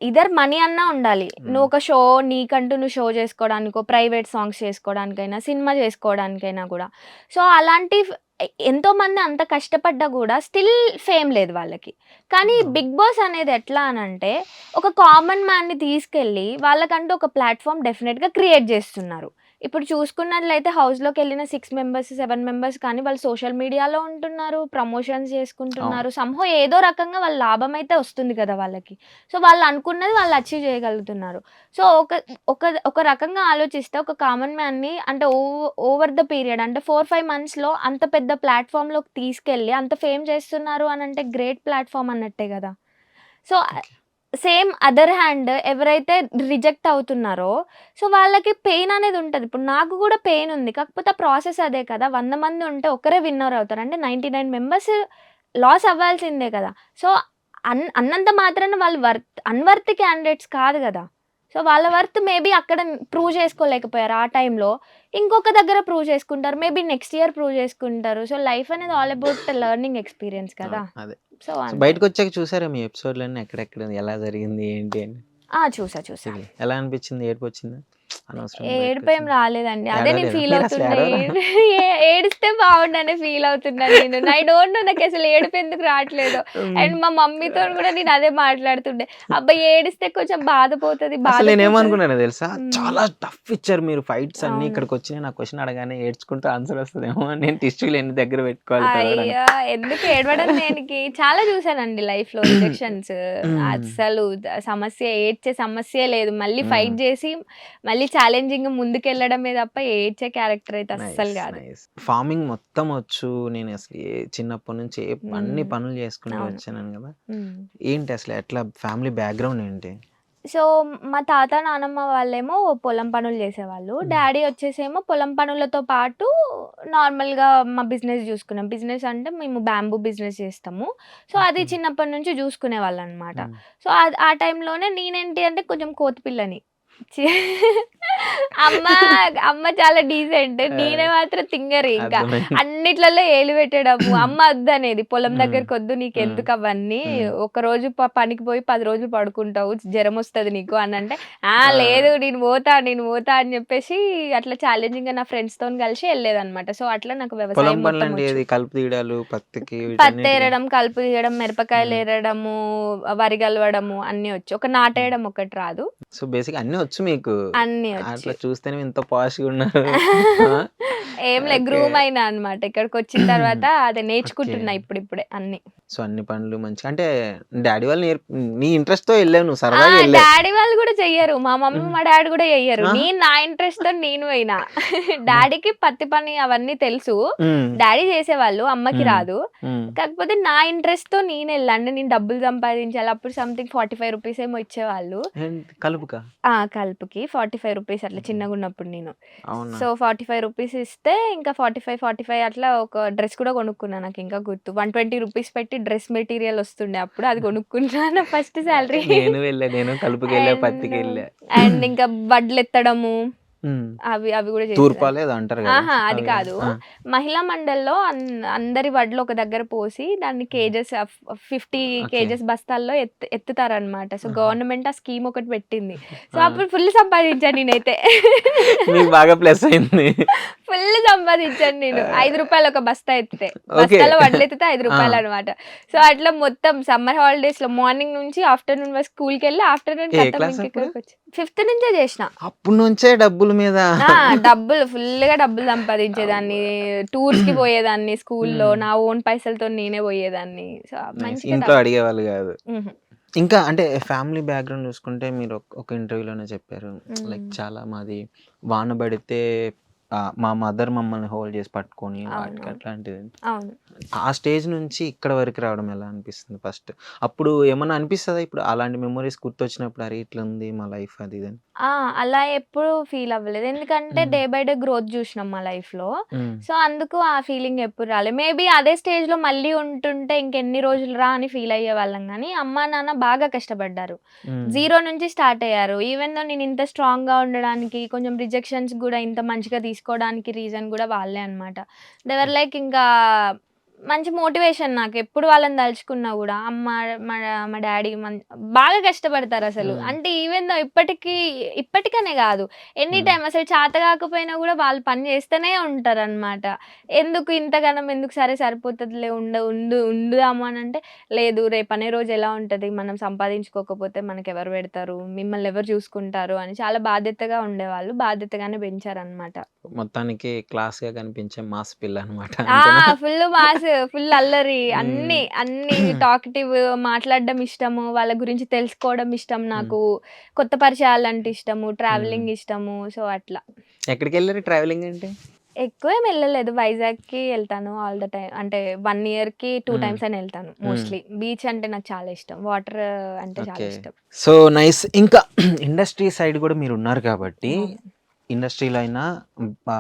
ఇదర్ మనీ అన్నా ఉండాలి. హ్మ్. నువ్వొక షో నీకంటూ నువ్వు షో చేసుకోవడానికో, ప్రైవేట్ సాంగ్స్ చేసుకోవడానికైనా, సినిమా చేసుకోవడానికైనా గూడా. సో, అలాంటి ఎంతోమంది అంత కష్టపడ్డా గూడా స్టిల్ ఫేమ్ లేదు వాళ్ళకి. కానీ అవును. 'బిగ్ బాస్' అనేది ఎట్లా అనంటే, ఒక కామన్ మ్యాన్‌ని తీసుకెళ్ళి వాళ్ళకంటూ ఒక ప్లాట్‌ఫార్మ్ డెఫినిట్‌గా క్రియేట్ జేస్తున్నారు. ఇప్పుడు చూసుకున్నట్లయితే హౌస్‌లోకెళ్ళిన 6 మెంబర్స్, 7 మెంబర్స్ కానీ వాళ్ళు సోషల్ మీడియాలో ఉంటున్నారు. ప్రమోషన్స్ అవును. చేసుకుంటున్నారు. సమ్‌హౌ ఏదో రకంగా వాళ్ళ లాభమైతే వస్తుంది కదా వాళ్ళకి. సో, వాళ్ళు అనుకున్నది వాళ్ళు అచీవ్ చేయగలుగుతున్నారు. సో, ఒక ఒక ఒక రకంగా ఆలోచిస్తే ఒక కామన్ మ్యాన్‌ని అంటే ఓవర్ ద పీరియడ్ అంటే 4, 5 మంత్స్‌లో అంత పెద్ద ప్లాట్‌ఫార్మ్‌లోకి తీసుకెళ్ళి అంత ఫేమ్ చేస్తున్నారు అనంటే గ్రేట్ ప్లాట్‌ఫార్మ్ అన్నట్టే గదా! So, okay. Same other hand ఎవరైతే రిజెక్ట్ అవుతున్నారో, సో, వాళ్ళకి పెయిన్ అనేది ఉంటది. ఇప్పుడు నాకు గూడా పెయిన్ ఉంది. కాకపోతే ఆ ప్రాసెస్ అదే కదా! 100 మంది ఉంటే ఒకరే విన్నర్ అవుతారు. అంటే 99 మెంబర్స్ లాస్ అవ్వాల్సిందే కదా! సో, అన్నంత మాత్రాన వాళ్ళు అన్వర్త్ క్యాండిడేట్స్ కాదు గదా! సో, వాళ్ళ వర్త్ మేబీ అక్కడ ప్రూవ్ చేసుకోలేకపోయారు ఆ టైంలో. ఇంకొక దగ్గర ప్రూవ్ చేసుకుంటారు. మేబీ నెక్స్ట్ ఇయర్ ప్రూవ్ చేసుకుంటారు. సో, లైఫ్ అనేది ఆల్ అబౌట్ లెర్నింగ్ ఎక్స్‌పీరియన్స్ కదా! అవును. అదే. సో, సో, అంతే. బయటకొచ్చాక చూసారా మీ ఎపిసోడ్‌లన్నీ ఎక్కడెక్కడ ఎలా జరిగింది? ఏంటి అని? చూసా. ఎలా అనిపిచ్చింది? ఏడుపొచ్చిందా? అనవసరంగా ఏడుపేం బయటకొచ్చింది. రాలేదండి. అదే నేను ఏడవలేదా? ఫీల్ మీరసలు అవుతున్నా. ఏడవరా? ఏడిస్తే బావుండనే ఫీల్ అవుతున్నా నేను. ఐ డోంట్ నో నాకసలు ఏడుపెందుకు రావట్లేదో. హ్మ్. అండ్ మా మమ్మీతోని గూడా నేను అదే మాట్లాడుతుండే. అబ్బా! ఏడిస్తే కొంచెం బాధ పోతది. అసలు బాధ పోతది. నేనేమనుకున్నానో తెలుసా? హ్మ్. చాలా టఫ్ ఇచ్చారు మీరు ఫైట్స్ అన్నీ. అవును. ఇక్కడికొచ్చి నా క్వెషన్ అడగానే ఏడ్చుకుంటూ ఆన్సర్ వస్తదేమో అని నేను టిష్యూలు ఎన్ని దగ్గర పెట్టుకోవాలి అయ్యో! తడవడానికి. ఎందుకు ఏడవడం దేనికి? చాలా చూసానండి లైఫ్‌లో రిజెక్షన్స్. హ్మ్. అస్సలు ఏడ్చే సమస్యే లేదు. మళ్ళీ హ్మ్. ఫైట్ జేసి, మళ్ళీ ఛాలెంజింగ్‌గా ముందుకెళ్ళడమే తప్ప ఏడ్చే క్యారెక్టర్ అయితే అస్సలు నైస్. గాదు. నైస్. ఫార్మింగ్ మొత్తం వచ్చు. నేను అసలు చిన్నప్పటి నుంచి అన్ని హ్మ్. పనులు చేసుకుంటూ అవును. వచ్చానని గదా! హ్మ్. ఏంటి అసలు ఎట్లా ఫ్యామిలీ బ్యాక్‌గ్రౌండ్ ఏంటి? సో, మా తాత, నానమ్మ వాళ్ళేమో పొలం పనులు చేసేవాళ్ళు. డ్యాడీ వచ్చేసేమో పొలం పనులతో పాటు నార్మల్‌గా మా బిజినెస్ జూసుకున్నాం. బిజినెస్ అంటే మేము బ్యాంబూ బిజినెస్ చేస్తాము. సో, అది ఓకే. చిన్నప్పటి నుంచి జూసుకునేవాళ్ళనమాట. హ్మ్. సో, ఆ టైంలోనే నేనేంటి అంటే కొంచెం కోతి పిల్లని. చి అమ్మ అమ్మ చాలా డీసెంట్. ఆ! నేనే మాత్రం తింగరి ఇంకా. అర్థమైంది. అన్నిట్లలో ఏలు పెట్టడము. అమ్మ ఒద్దనేది. పొలం హ్మ్. దగ్గరకొద్దు హ్మ్. నీకెందుకవన్నీ. హ్మ్. ఒకరోజు పనికి పోయి 10 రోజులు పడుకుంటావు. జరమొస్తది నీకు అనంటే, ఆ! లేదు నేను పోతా అని జెప్పేసి అట్లా ఛాలెంజింగ్‌గా నా ఫ్రెండ్స్‌తోని కలిసి ఎళ్ళేదనమాట. సో, అట్లా నాకు పొలం వ్యవసాయం మొత్తం పనులంటే ఒచ్చు. ఏది కలుపు తీయడాలు, పత్తికి వీటన్నిటికి? పత్తేరడం, కలుపు తీయడం, హ్మ్. మిరపకాయలేరడము, వరి గలవడము అన్నీ ఒచ్చు. ఒక హ్మ్. నాటేయడం ఒకటి రాదు. సో, బేసిక్‌గా అన్నీ వచ్చు మీకు. అన్నీ ఒచ్చు. అట్లా చూస్తేనే ఇంత పాష్‌గా ఉన్నారు. ఆ! ఏం లే ఓకే. గ్రూమ్ అయినా అన్నమాట. ఇక్కడికొచ్చిన తర్వాత అదే ఓకే. నేర్చుకుంటున్నా ఇప్పుడిప్పుడే అన్నీ. సో, అన్ని పనులు మంచిగా అంటే డ్యాడీ వాళ్ళు నీ ఇంట్రెస్ట్‌తో ఎళ్ళావు. నువ్వు ఆ! సరదాగా ఎళ్ళావు. డ్యాడీ వాళ్ళు గూడా చెయ్యరు. మా మమ్మీ, హ్మ్. మా డ్యాడీ గూడా చెయ్యరు. ఆహా! నేను నా ఇంట్రెస్ట్‌తో నేను పోయినా. అబ్బా! డ్యాడీకి పత్తి పని అవన్నీ తెలుసు. హ్మ్. డ్యాడీ చేసేవాళ్ళు. అమ్మకి హ్మ్. రాదు. హ్మ్. కాకపోతే నా ఇంట్రెస్ట్‌తో నేనెళ్ళా. అంటే నేను డబ్బులు సంపాదించాలి. అప్పుడు సంథింగ్ రూ. 45 ఏమో ఇచ్చేవాళ్ళు. ఏంటి కలుపుకా? ఆ! కలుపుకి రూ. 45 అట్లా హుహు. చిన్నగున్నప్పుడు నేను. అవునా? సో, రూ. 45 ఇస్తే ఇంకా 45 అట్లా ఒక డ్రెస్ కూడా కొనుక్కున్నా నాకింకా గుర్తు. రూ. 120 పెట్టి డ్రెస్ మెటీరియల్ ఒస్తుండే అప్పుడు. అది కొనుక్కున్నా నా ఫస్ట్ సాలరీ. నేను వెళ్ళా. నేను కలుపుకెళ్ళా, అండ్, పత్తికెళ్ళా. అండ్ ఇంకా వడ్లెత్తడము హ్మ్. అవి గూడా తూర్పాలో చేసేదాన్ని. ఏదో అంటారు గదా! ఆహా! అది అవి కాదా? కాదు. ఆ! మహిళా మండలిలో అందరి వడ్లు ఒక దగ్గర పోసి దాన్ని హ్మ్. Kgs 50 okay. కేజెస్ బస్తాల్లో ఎత్తుతారనమాట. సో, ఆహా! గవర్నమెంట్ ఆ స్కీమ్ ఒకటి పెట్టింది. సో, ఆ! అప్పుడు ఫుల్ సంపాదించా నేనైతే. మీకు బాగా ప్లస్ అయింది. ఫుల్ సంపాదించాను నేను. ఆహ్, రూ. 5 ఒక బస్తా ఎత్తితే. ఓకే. బస్తాలో వడ్లెత్తితే రూ. ఆ! 5 అనమాట. సో, అట్లా మొత్తం సమ్మర్ హాలిడేస్‌లో మార్నింగ్ నుంచి ఆఫ్టర్‌నూన్ వరకు స్కూల్‌కెళ్ళి ఆఫ్టర్‌నూన్ ఏ ఖతం క్లాస్ అప్పుడు? ఇంకిక్కడికొచ్చి. ఫిఫ్త్ నుంచే జేసిన. అప్పటి నుంచే డబ్బుల మీద ఆ! ఫుల్‌గా డబ్బులు సంపాదించేదాన్ని. అబ్బా! టూర్స్‌కి పోయేదాన్ని స్కూల్‌లో. హ్మ్. నా ఓన్ పైసలతోని నేనే పోయేదాన్ని. So, nice. మంచిగా ఇంట్లో అడిగేవాళ్ళు గాదు. హుహు. ఇంకా అంటే ఫ్యామిలీ బ్యాక్‌గ్రౌండ్ చూసుకుంటే మీరు ఒక ఇంటర్వ్యూలోనే చెప్పారు. లైక్ హ్మ్. చాలా మాది వాన పడితే మా మదర్ మమ్మల్ని హోల్డ్ చేసి పట్టుకొని వాటికి అవునవును. అట్లాంటిది. అవును. ఆ స్టేజ్ నుంచి ఇక్కడ వరకు రావడం ఎలా అనిపిస్తుంది ఫస్ట్? అప్పుడు ఏమన్నా అనిపిస్తదా ఇప్పుడు అలాంటి మెమోరీస్ గుర్తొచ్చినప్పుడు అరే! ఇట్లా ఉంది మా లైఫ్ అది ఇది అని? ఆ! అలా ఎప్పుడూ ఫీల్ అవ్వలేదు. ఎందుకంటే హ్మ్. డే బై డే గ్రోత్ జూసినాం మా లైఫ్‌లో. హ్మ్. సో, అందుకు ఆ ఫీలింగ్ ఎప్పుడు రాలే. మేబీ అదే స్టేజ్‌లో మళ్ళీ ఉంటుంటే ఇంకెన్ని రోజులురా అని ఫీల్ అయ్యేవాళ్ళం గానీ, అమ్మా, నాన్న బాగా కష్టపడ్డారు. హ్మ్. జీరో నుంచి స్టార్ట్ అయ్యారు. ఈవెన్ దో నేను ఇంత స్ట్రాంగ్‌గా ఉండడానికి, కొంచెం రిజెక్షన్స్ గూడా ఇంత మంచిగా తీసుకోవడానికి రీజన్ గూడా వాళ్ళే అన్నమాట. దే వర్ లైక్ ఇంకా మంచి మోటివేషన్ నాకెప్పుడు వాళ్ళని తలుచుకున్నా గూడా. అమ్మ, మా మా డ్యాడీ బాగా కష్టపడతారసలు. హ్మ్. అంటే ఈవెన్ దో ఇప్పటికనే గాదు. ఎనీ హ్మ్. టైమ్ అసలు చేత గాకపోయినా గూడా వాళ్ళు పని జేస్తనే ఉంటారనమాట. ఎందుకు ఇంతగనం ఎందుకు సరే సరిపోతదిలే ఉండుదాము అనంటే, లేదు రేపనే రోజు ఎలా ఉంటది? మనం సంపాదించుకోకపోతే మనకెవరు పెడతారు? మిమ్మల్ని ఎవరు చూసుకుంటారు? అని చాలా బాధ్యతగా ఉండేవాళ్ళు. బాధ్యతగానే పెంచారనమాట. మొత్తానికి క్లాస్‌గా కనిపించే మాస్ పిల్ల అన్నమాట. ఆ! అంతేనా? ఫుల్లు మాస్, ఫుల్ అల్లరి. హ్మ్. అన్నీ టాకటివ్ మాట్లాడడం ఇష్టము. వాళ్ళ గురించి తెలుసుకోవడం ఇష్టం హ్మ్. నాకు. కొత్త పరిచయాలంటే ఇష్టము. హ్మ్. ట్రావెలింగ్ ఇష్టము. సో, అట్లా. ఎక్కడికెళ్లారు ట్రావెలింగ్ అంటే? ఎక్కువేం ఎళ్ళలేదు. వైజాగ్‌కి ఎళ్తాను ఆల్ ద టైమ్. అంటే 1 ఇయర్‌కి 2 హ్మ్. టైమ్స్ అయినా ఎళ్తాను హ్మ్. మోస్ట్‌లీ. బీచ్ అంటే నాకు చాలా ఇష్టం. వాటర్ అంటే చాలా ఓకే. ఇష్టం. So, nice. ఇంకా ఇండస్ట్రీ సైడ్ గూడా మీరున్నారు కాబట్టి, అవును. ఇండస్ట్రీలో అయినా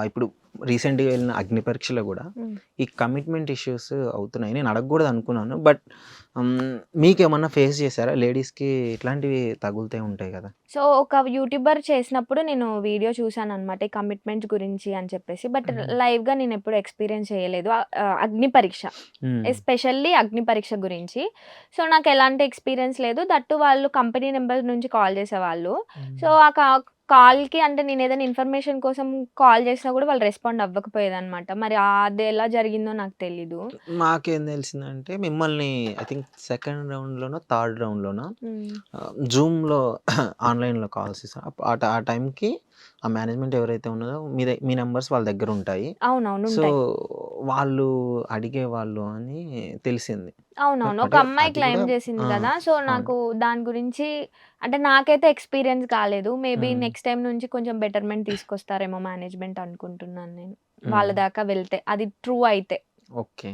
ఇప్పుడు రీసెంట్‌గా వెళ్ళిన అగ్ని పరీక్షలో గూడా హ్మ్. ఈ కమిట్మెంట్ ఇష్యూస్ అవుతున్నాయి. నేను అడగకూడదనుకున్నాను. బట్ మీకేమన్నా ఫేస్ చేసారా? లేడీస్‌కి ఇట్లాంటివి తగులుతూ ఉంటాయి గదా! సో, ఒక యూట్యూబర్ చేసినప్పుడు నేను వీడియో చూసాననమాట. ఈ కమిట్మెంట్స్ గురించి అని చెప్పేసి. బట్ హ్మ్. లైవ్‌గా నేనెప్పుడు ఎక్స్‌పీరియన్స్ చేయలేదు. అగ్ని పరీక్ష. హ్మ్. ఎస్పెషల్లీ అగ్ని పరీక్ష గురించి. సో, నాకెలాంటి ఎక్స్‌పీరియన్స్ లేదు. దట్ టూ వాళ్ళు కంపెనీ నంబర్ నుంచి కాల్ చేసేవాళ్ళు. సో, హ్మ్. ఆ కాల్‌కి అంటే నేనేదైనా ఇన్ఫర్మేషన్ కోసం కాల్ చేసినా కూడా వాళ్ళు రెస్పాండ్ అవ్వకపోయేదనమాట. మరి అదెలా జరిగిందో నాకు తెలీదు. మాకేం తెలిసిందంటే మిమ్మల్ని ఐ థింక్ సెకండ్ రౌండ్‌లోనో, థర్డ్ రౌండ్‌లోనో హ్మ్. జూమ్‌లో ఆన్‌లైన్‌లో కాల్స్ చేసారు. ఆ టైంకి ఆ మేనేజ్మెంట్ ఎవరైతే ఉన్నదో మీ నంబర్స్ వాళ్ళ దగ్గరుంటాయి. అవునవును. సో, ఉంటాయి. వాళ్ళు అడిగేవాళ్ళు అని తెలిసింది. బట్ అవునవును. ఒక అంటే అమ్మాయి అది క్లెయిమ్ కూడా జేసింది ఆ! గదా! సో, అవును. నాకు దాని గురించి అంటే నాకైతే ఎక్స్‌పీరియన్స్ కాలేదు. మేబీ హ్మ్. నెక్స్ట్ టైమ్ నుంచి కొంచెం బెటర్‌మెంట్ తీసుకొస్తారేమో మేనేజ్‌మెంట్ అనుకుంటున్నాను నేను. వాళ్ళ హ్మ్. దాకా వెళ్తే. అది ట్రూ అయితే. ఓకే.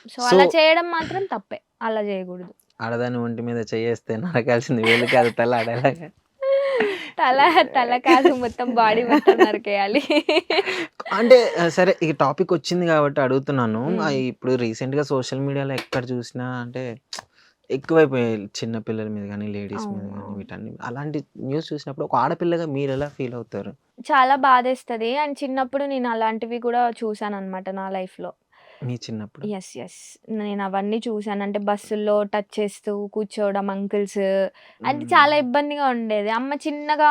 సో, సో, అలా చేయడం మాత్రం తప్పే. అలా జేయగూడదు. ఆడదాని ఒంటి మీద చెయ్యేస్తే నరకాల్సింది వేలు కాదు తల ఆడేలాగా. తల తల కాదు మొత్తం బాడీ మొత్తం నరికేయాలి. అంటే సరే ఈ టాపిక్ వచ్చింది కాబట్టి అడుగుతున్నాను. హ్మ్. ఇప్పుడు రీసెంట్‌గా సోషల్ మీడియాలో ఎక్కడ చూసినా అంటే ఎక్కువైపోయాయి. చిన్న పిల్లల మీద గానీ, లేడీస్ మీద అవును. గానీ అవును. వీటన్ని అలాంటి న్యూస్ చూసినప్పుడు ఒక ఆడపిల్లగా మీరెలా ఫీల్ అవుతారు? చాలా బాధేస్తది. అండ్ చిన్నప్పుడు నేను అలాంటివి కూడా చూసాననమాట నా లైఫ్‌లో. మీ చిన్నప్పుడు? యెస్. యెస్. నేనవన్నీ చూసాను. అంటే బస్సుల్లో టచ్ చేస్తూ కూర్చోవడం అంకుల్స్. అది హ్మ్. చాలా ఇబ్బందిగా ఉండేది. అమ్మ చిన్నగా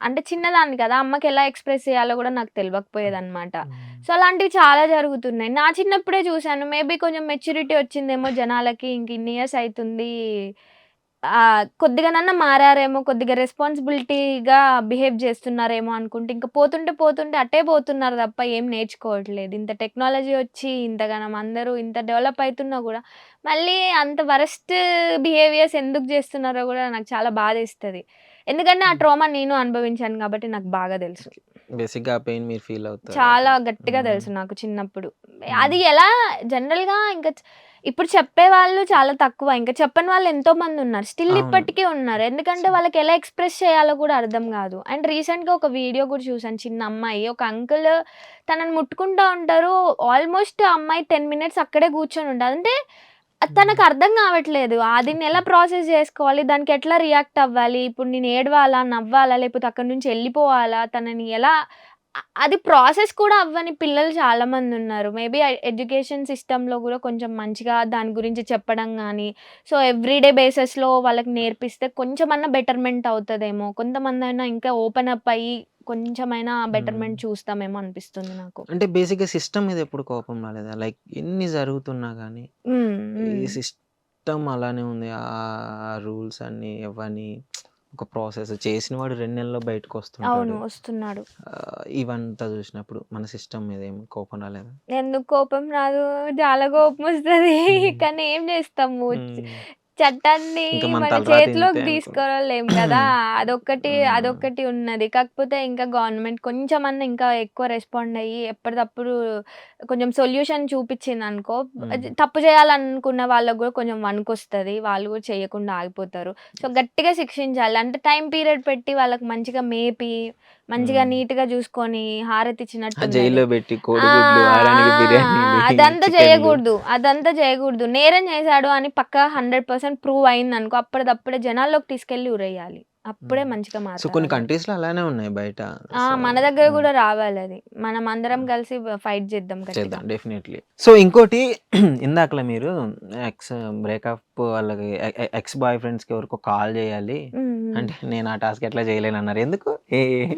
అంటే చిన్నదాన్ని కదా! అమ్మకెలా ఎక్స్‌ప్రెస్ చేయాలో గూడా నాకు తెలవకపోయేదనమాట. హ్మ్. సో, అలాంటివి చాలా జరుగుతున్నాయి. నా చిన్నప్పుడే చూసాను. మేబీ కొంచెం మెచ్యూరిటీ వచ్చిందేమో జనాలకి. ఇంక ఇన్ని ఇయర్స్ అయితుంది. కొద్దిగానన్నా మారారేమో, కొద్దిగా రెస్పాన్సిబిలిటీగా బిహేవ్ చేస్తున్నారేమో అనుకుంటే, ఇంక పోతుంటే, పోతుంటే అటే పోతున్నారు తప్ప ఏం నేర్చుకోవట్లేదు. ఇంత టెక్నాలజీ వచ్చి, ఇంతగనం అందరూ ఇంత డెవలప్ అయితున్నా గూడా, మళ్ళీ అంత వరస్ట్ బిహేవియర్స్ ఎందుకు జేస్తున్నారో గూడా నాకు చాలా బాధేస్తది. ఎందుకంటే, ఆ హ్మ్. ట్రామా నేను అనుభవించాను గాబట్టి నాకు బాగా తెలుసు. ఓకే. బేసిక్‌గా ఆ పెయిన్ మీరు ఫీల్ అవుతారు చాలా అట్లా. గట్టిగా హ్మ్. తెలుసు నాకు చిన్నప్పుడు. హ్మ్. అది ఎలా జనరల్‌గా ఇంక ఇప్పుడు చెప్పేవాళ్ళు చాలా తక్కువ. ఇంక చెప్పని వాళ్ళు ఎంతో మందున్నారు. స్టిల్ అవును. ఇప్పటికి ఉన్నారు. ఎందుకంటే వాళ్ళకి ఎలా ఎక్స్‌ప్రెస్ చేయాలో కూడా అర్థం గాదు. అండ్ రీసెంట్‌గా ఒక వీడియో కూడా చూసాను. చిన్న అమ్మాయి ఒక అంకుల్ తనని ముట్టుకుంటా ఉంటారు. ఆల్‌మోస్ట్ ఆ అమ్మాయి 10 మినిట్స్ అక్కడే కూర్చొని ఉంటది. అంటే అది హ్మ్. తనకు అర్థం కావట్లేదు. దీన్ని ఓకే. ఎలా ప్రాసెస్ చేసుకోవాలి? దానికి ఎట్లా రియాక్ట్ అవ్వాలి? ఇప్పుడు నేను ఏడవాలా? నవ్వాలా? లేకపోతే అక్కడి నుంచి ఎళ్ళిపోవాలా? తనని ఎలా అది ప్రాసెస్ కూడా అవ్వని పిల్లలు చాలా మందున్నారు. మేబీ ఎడ్యుకేషన్ సిస్టమ్‌లో గూడా కొంచెం మంచిగా దాని గురించి చెప్పడం గానీ, సో, ఎవ్రీడే బేసిస్‌లో వాళ్ళకి నేర్పిస్తే కొంచెమన్నా బెటర్‌మెంట్ అవుతదేమో! కొంతమందైనా ఇంకా ఓపెన్ అప్ అయ్యి కొంచెమైనా హ్మ్. బెటర్‌మెంట్ చూస్తామేమో అనిపిస్తుంది నాకు. అంటే బేసిక్‌గా సిస్టమ్ మీద ఎప్పుడు కోపం రాలేదా? లైక్ ఎన్ని జరుగుతున్నా గానీ, హ్మ్. ఈ హ్మ్. సిస్టమ్ అలానే ఉంది. రూల్స్ అన్నీ ఇవన్నీ ఒక ప్రాసెస్ చేసిన వాడు 2 నెలల్లో అవును. బయటకొస్తుంటాడు. వస్తున్నాడు. ఇవంతా చూసినప్పుడు మన సిస్టమ్ మీద ఏమి కోపం రాలేదా? ఎందుకు కోపం రాదు? చాలా కోపమొస్తది. హ్మ్. కానీ ఏం చేస్తాము? హ్మ్. చట్టాన్ని ఇంక మన మన తలరాత ఇంతే చేతిలోకి అనుకున్నా. తీసుకురాలేం కదా! అదొక్కటి, హ్మ్. అదొక్కటి ఉన్నది. కాకపోతే ఇంకా గవర్నమెంట్ కొంచెమన్నా ఇంకా ఎక్కువ రెస్పాండ్ అయ్యి ఎప్పటిదప్పుడు కొంచెం సొల్యూషన్ చూపిచ్చిందనుకో, హ్మ్. తప్పు చేయాలనుకున్న వాళ్ళకి గూడా కొంచెం వణుకొస్తది. వాళ్ళు గూడా చేయకుండా ఆగిపోతారు. సో, గట్టిగా శిక్షించాలి. అంటే టైమ్ పీరియడ్ పెట్టి వాళ్ళకి మంచిగా మేపి, మంచిగా హ్మ్. నీట్‌గా జూసుకొని హారతిచ్చినట్టుంటది. జైల్‌లో పెట్టి ఆ! కోడిగుడ్లు, ఆ! వారానికి ఆ! బిర్యానీలు, అదంతా చికెన్‌లు. జేయగూడదు. అదంతా జేయగూడదు. నేరం జేశాడు అని పక్కా 100% ప్రూవ్ అయిందనుకో, అప్పటిదప్పుడే జనాల్లోకి తీసుకెళ్ళి ఉరేయాలి. అప్పుడే హ్మ్. మంచిగా సో, కొన్ని మారతారందరూ. కంట్రీస్‌లో అలానే ఉన్నాయి బయట. సో, మన దగ్గర హ్మ్. గూడా రావాలది. మనం అందరం కలిసి ఫైట్ జేద్దాం గట్టిగా. చేద్దాం డెఫినైట్‌లీ. సో, ఇంకోటి ఇందాకల మీరు ఎక్స్ బ్రేకప్ వాళ్ళకి ఎక్స్ బాయ్ ఫ్రెండ్స్‌కి ఎవరికో కాల్ చేయాలి. హ్మ్. హ్మ్. అంటే నేను ఆ టాస్క్ ఎట్లా చేయలేనన్నారు. ఎందుకు?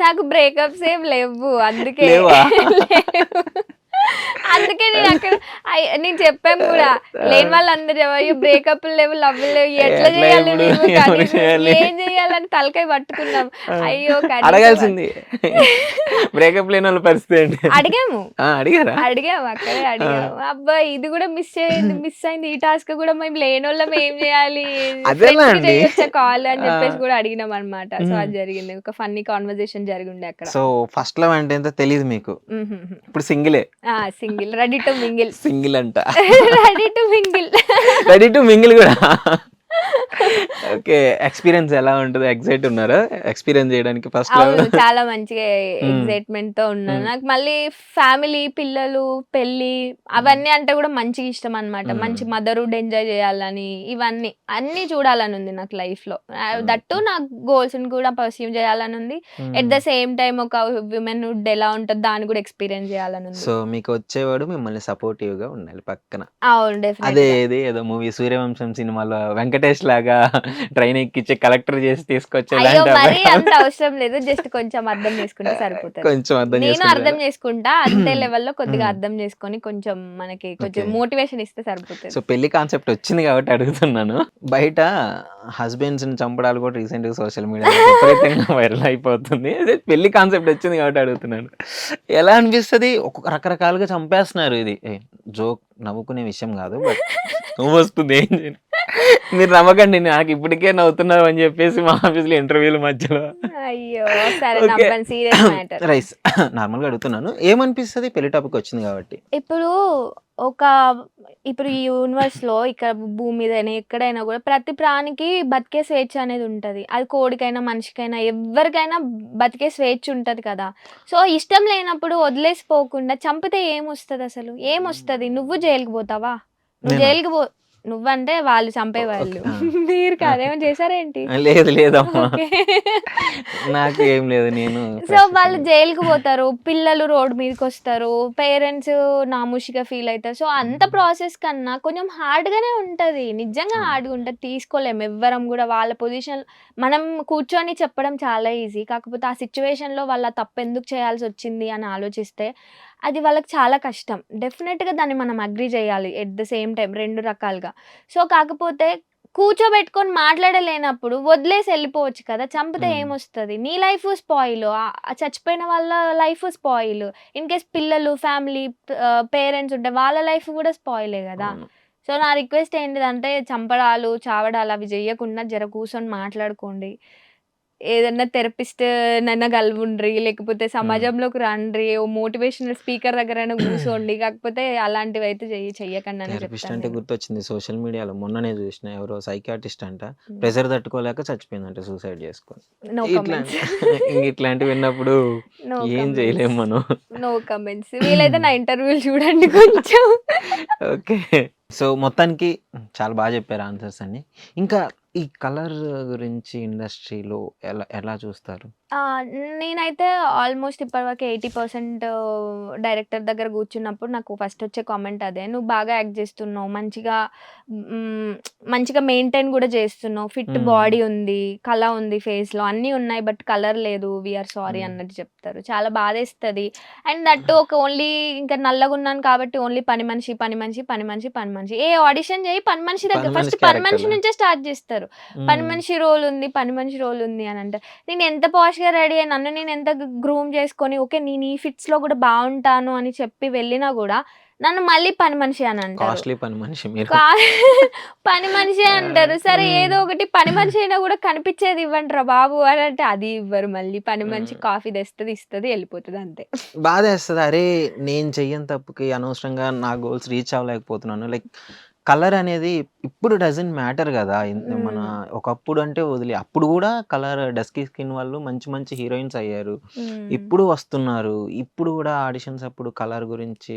నాకు బ్రేకప్స్ ఏం లెవ్వు. అందుకే. లేవా? లేవు. అందుకే నేనక్కడ నేను చెప్పాను గూడా. లేని ఆ! వాళ్ళందరూ అయ్యో! బ్రేకప్‌లు లేవు, లవ్వులు లేవు. ఎట్లా ఎట్లా జేయాలి ఇప్పుడు మేము ఎవరు కనీసం చేయాలి? ఏం జేయాలని తలకాయ పట్టుకున్నాం. ఆ! అయ్యో! కనీసం అడగాల్సింది. బ్రేకప్ లేనోళ్ళ పరిస్థితి ఏంటి? అడిగాము. ఆ! అడిగారా? అడిగాము. అక్కడే ఆ! అడిగాము. అబ్బా! ఇది గూడా మిస్ అయింది. ఈ టాస్క్ గూడా మేము లేనోళ్ళం ఏం జేయాలి? అదెలా ఫ్రెండ్స్‌కి అండి? చేయొచ్చా కాల్ అని ఆ! జెప్పేసి గూడా అడిగినామనమాట. సో, హ్మ్. అది జరిగింది. ఒక ఫన్నీ కన్వర్జేషన్ జరిగుండే అక్కడ. సో, ఫస్ట్ లవ్ అంటే ఏంటో తెలీదు మీకు. హుహుహు. ఇప్పుడు సింగిలే. Single. Ready to mingle. Single అంట. Ready to mingle. Ready to mingle గూడా. ఓకే. ఎక్స్‌పీరియన్స్ ఎలా ఉంటది? ఎక్సైట్ ఉన్నారా? ఎక్స్‌పీరియన్స్ జేయడానికి ఫస్ట్ లవ్? అవును. చాలా మంచిగా హ్మ్. ఎక్సైట్‌మెంట్‌తో ఉన్నాను. హ్మ్. నాకు మళ్ళీ ఫ్యామిలీ, పిల్లలు, పెళ్లి హ్మ్. అవన్నీ అంటే గూడా మంచిగా ఇష్టమనమాట. హ్మ్. మంచి మదర్‌హుడ్ ఎంజాయ్ జేయాలని ఇవన్నీ. అన్నీ చూడాలనుంది నాకు లైఫ్‌లో. That two okay. నాకు గోల్స్‌ని కూడా పర్సీవ్ చేయాలనుంది. ఎట్ హ్మ్. ద సేమ్ టైమ్ ఒక వుమెన్‌హుడ్ ఎలా ఉంటదో దాన్ని గూడా ఎక్స్‌పీరియన్స్ జేయాలనుంది. సో, మీకొచ్చేవాడు మిమ్మల్ని సపోర్టివ్‌గా ఉండాలి పక్కన. అవును. అదే డెఫినెట్‌గా. ఏదో మూవీ 'సూర్యవంశం' సినిమాలో వెంకటేష్ లాగా ట్రైన్ ఎక్కిచ్చి కలెక్టర్ చేసి అయ్యో! తీసుకొచ్చేలాంటి మరీ అబ్బాయి అంత కావాలా? అవసరం లేదు. జస్ట్ కొంచెం అర్థం చేసుకుంటే సరిపోతది. కొంచెం అర్థం నేను చేసుకుంటే అర్థం చాలు. చేసుకుంటా. అంతే లెవెల్‌లో కొద్దిగా హ్మ్. అర్థం చేసుకొని కొంచెం మనకి కొంచెం ఓకే. మోటివేషన్ ఇస్తే సో, సరిపోతది. పెళ్లి కాన్సెప్ట్ వచ్చింది కాబట్టి అడుగుతున్నాను. బయట హస్బెండ్స్‌ని చంపడాలు కూడా రీసెంట్‌గా సోషల్ మీడియాలో విపరీతంగా వైరల్ అయిపోతుంది. అదే పెళ్లి కాన్సెప్ట్ వచ్చింది కాబట్టి అడుగుతున్నాను. ఎలా అనిపిస్తది? ఒక్కొక్క రకరకాలుగా చంపేస్తున్నారు ఇది. జోక్ నవ్వుకునే విషయం కాదు. బట్ నవ్వొస్తుంది ఏం చేయను. మీరు నవ్వకండి. నాకు ఇప్పటికే నవ్వుతున్నారు అని చెప్పేసి మా ఆఫీస్‌లో ఇంటర్వ్యూల మధ్యలో. అయ్యో! సరే ఓకే. నవ్వను. Serious matter. రైస్ నార్మల్‌గా అడుగుతున్నాను. ఏమనిపిస్తది పెళ్లి టాపిక్ వచ్చింది కాబట్టి? ఇప్పుడు ఒక ఇప్పుడు ఈ యూనివర్స్‌లో ఇక్కడ భూమి మీదైనా, ఎక్కడైనా గూడా ప్రతి ప్రాణికి బతికే స్వేచ్ఛ అనేది ఉంటది. అది కోడికైనా, మనిషికైనా ఎవ్వరికైనా బతికే స్వేచ్ఛ ఉంటది కదా! సో, ఇష్టం లేనప్పుడు వదిలేసి పోకుండా చంపితే ఏమొస్తదసలు? ఏమొస్తది? నువ్వు జైలుకి పోతావా? నువ్వు నేనా? జైలుకి నువ్వంటే వాళ్ళు చంపేవాళ్ళు. ఓకే. ఆ! మీరు ఆ! కాదు. ఏమైనా చేసారా ఏంటి? లేదు లేదమ్మా. ఓకే. నాకు ఏం లేదు. నేను సో, వాళ్ళు ప్రస్తుతానికి జైలుకి పోతారు. పిల్లలు రోడ్ మీదకొస్తారు. పేరెంట్స్ నామోషీగా ఫీల్ అయితారు. సో, అంత ప్రాసెస్ కన్నా కొంచెం హార్డ్‌గానే ఉంటది. నిజంగా అవును. హార్డ్‌గా ఉంటది. తీసుకోలేం ఎవ్వరం గూడా వాళ్ళ పొజిషన్ మనం కూర్చొని చెప్పడం చాలా ఈజీ. కాకపోతే ఆ సిట్యుయేషన్‌లో వాళ్ళు ఆ తప్పెందుకు చేయాల్సొచ్చింది అని ఆలోచిస్తే అది వాళ్ళకి చాలా కష్టం. డెఫినిట్‌గా దాన్ని మనం అగ్రీ చేయాలి. ఎట్ ద సేమ్ టైమ్ 2 రకాలుగా. సో, కాకపోతే కూర్చోబెట్టుకొని మాట్లాడలేనప్పుడు వదిలేసి ఎళ్ళిపోవచ్చు కదా! చంపితే హ్మ్. ఏమొస్తది? నీ లైఫు స్పాయిలు. చచ్చిపోయిన వాళ్ళ లైఫు స్పాయిలు. ఇన్‌కేస్ పిల్లలు, ఫ్యామిలీ పేరెంట్స్ ఉంటే వాళ్ళ లైఫ్ గూడా స్పాయిలే గదా! అవును. సో, నా రిక్వెస్ట్ ఏంటిదంటే చంపడాలు, చావడాలు అవి జెయ్యకుండా జర కూర్చొని మాట్లాడుకోండి. ఏదన్నా థెరపిస్ట్‌నన్నా గలువుండ్రి. లేకపోతే హ్మ్. సమాజంలోకి రండ్రి. ఓ మోటివేషనల్ స్పీకర్ దగ్గరైనా గూసోండి. కాకపోతే అలాంటివైతే చెయ్యకండనే థెరపిస్ట్ చెప్తాను అంటే నేను. గుర్తొచ్చింది. సోషల్ మీడియాలో మొన్ననే జూసినా ఎవరో సైకియాట్రిస్ట్ అంట. హ్మ్. ప్రెషర్ తట్టుకోలేక చచ్చిపోయిందంట సూసైడ్ జేసుకొని. నో ఇట్లాంటి కామెంట్స్. ఇట్లాంటివి విన్నప్పుడు నో ఏం కామెంట్స్. జేయలేం మనం. No comments. వీలైతే నా ఇంటర్వ్యూలు చూడండి కొంచెం. ఓకే. సో, మొత్తానికి చాలా జెప్పారు ఆన్సర్స్ అన్నీ. ఇంకా ఈ కలర్ గురించి ఇండస్ట్రీలో ఎలా ఎలా చూస్తారు? ఆ! నేనైతే ఆల్‌మోస్ట్ ఇప్పటివరకు 80% డైరెక్టర్ దగ్గర కూర్చున్నప్పుడు నాకు ఫస్ట్ వచ్చే కామెంట్ అదే. "నువ్వు బాగా యాక్ట్ చేస్తున్నావు. హ్మ్, మంచిగా మెయింటైన్ కూడా చేస్తున్నావు. ఫిట్ హ్మ్. బాడీ ఉంది. కళ ఉంది ఫేస్‌లో. అన్నీ ఉన్నాయి. బట్ కలర్ లేదు. వి ఆర్ సారీ" హ్మ్. అన్నట్టు చెప్తారు. చాలా బాధేస్తది. అండ్ దట్ ఒక ఓన్లీ ఇంకా నల్లగున్నాను కాబట్టి ఓన్లీ పని మనిషి, పని మనిషి, పని మనిషి, పని మనిషి. ఏ ఆడిషన్ చేయి పని మనిషి దగ్గర పని ఫస్ట్ మనిషి పని మనిషి క్యారెక్టర్‌లా? నుంచే స్టార్ట్ చేస్తారు. పని హ్మ్. మనిషి రోల్ ఉంది. పని మనిషి రోల్ ఉంది అని అంటారు. నేను ఎంత పాష్‌గా రెడీ అయ్యి నన్ను నేను ఎంత గ్రూమ్ చేసుకొని ఓకే. నేను ఈ ఫిట్స్‌లో కూడా బావుంటాను అని చెప్పి వెళ్ళినా గూడా నన్ను మళ్ళీ పని మనిషి అని అంటారు. కాస్ట్‌లీ పని మనిషి మీరు. కా పని మనిషే ఆ! అంటారు. సరే హ్మ్. ఏదో ఒకటి పని మనిషి అయినా గూడా కనిపించేది ఇవ్వండిరా బాబు అని అంటే అది ఇవ్వరు మళ్ళీ. పని మనిషి హ్మ్. కాఫీ తెస్తది, ఇస్తది, ఎళ్ళిపోతది అంతే. బాధేస్తది. అరే! నేను చెయ్యని తప్పుకి అనవసరంగా నా గోల్స్ రీచ్ అవ్వలేకపోతున్నాను. లైక్ కలర్ అనేది ఇప్పుడు డజంట్ మ్యాటర్ గదా! మన హ్మ్. ఒకప్పుడు అంటే అప్పుడు గూడా కలర్ డస్కీ స్కిన్ వాళ్ళు మంచి మంచి హీరోయిన్స్ అయ్యారు. హ్మ్. ఇప్పుడు వస్తున్నారు. ఇప్పుడు గూడా ఆడిషన్స్ అప్పుడు కలర్ గురించి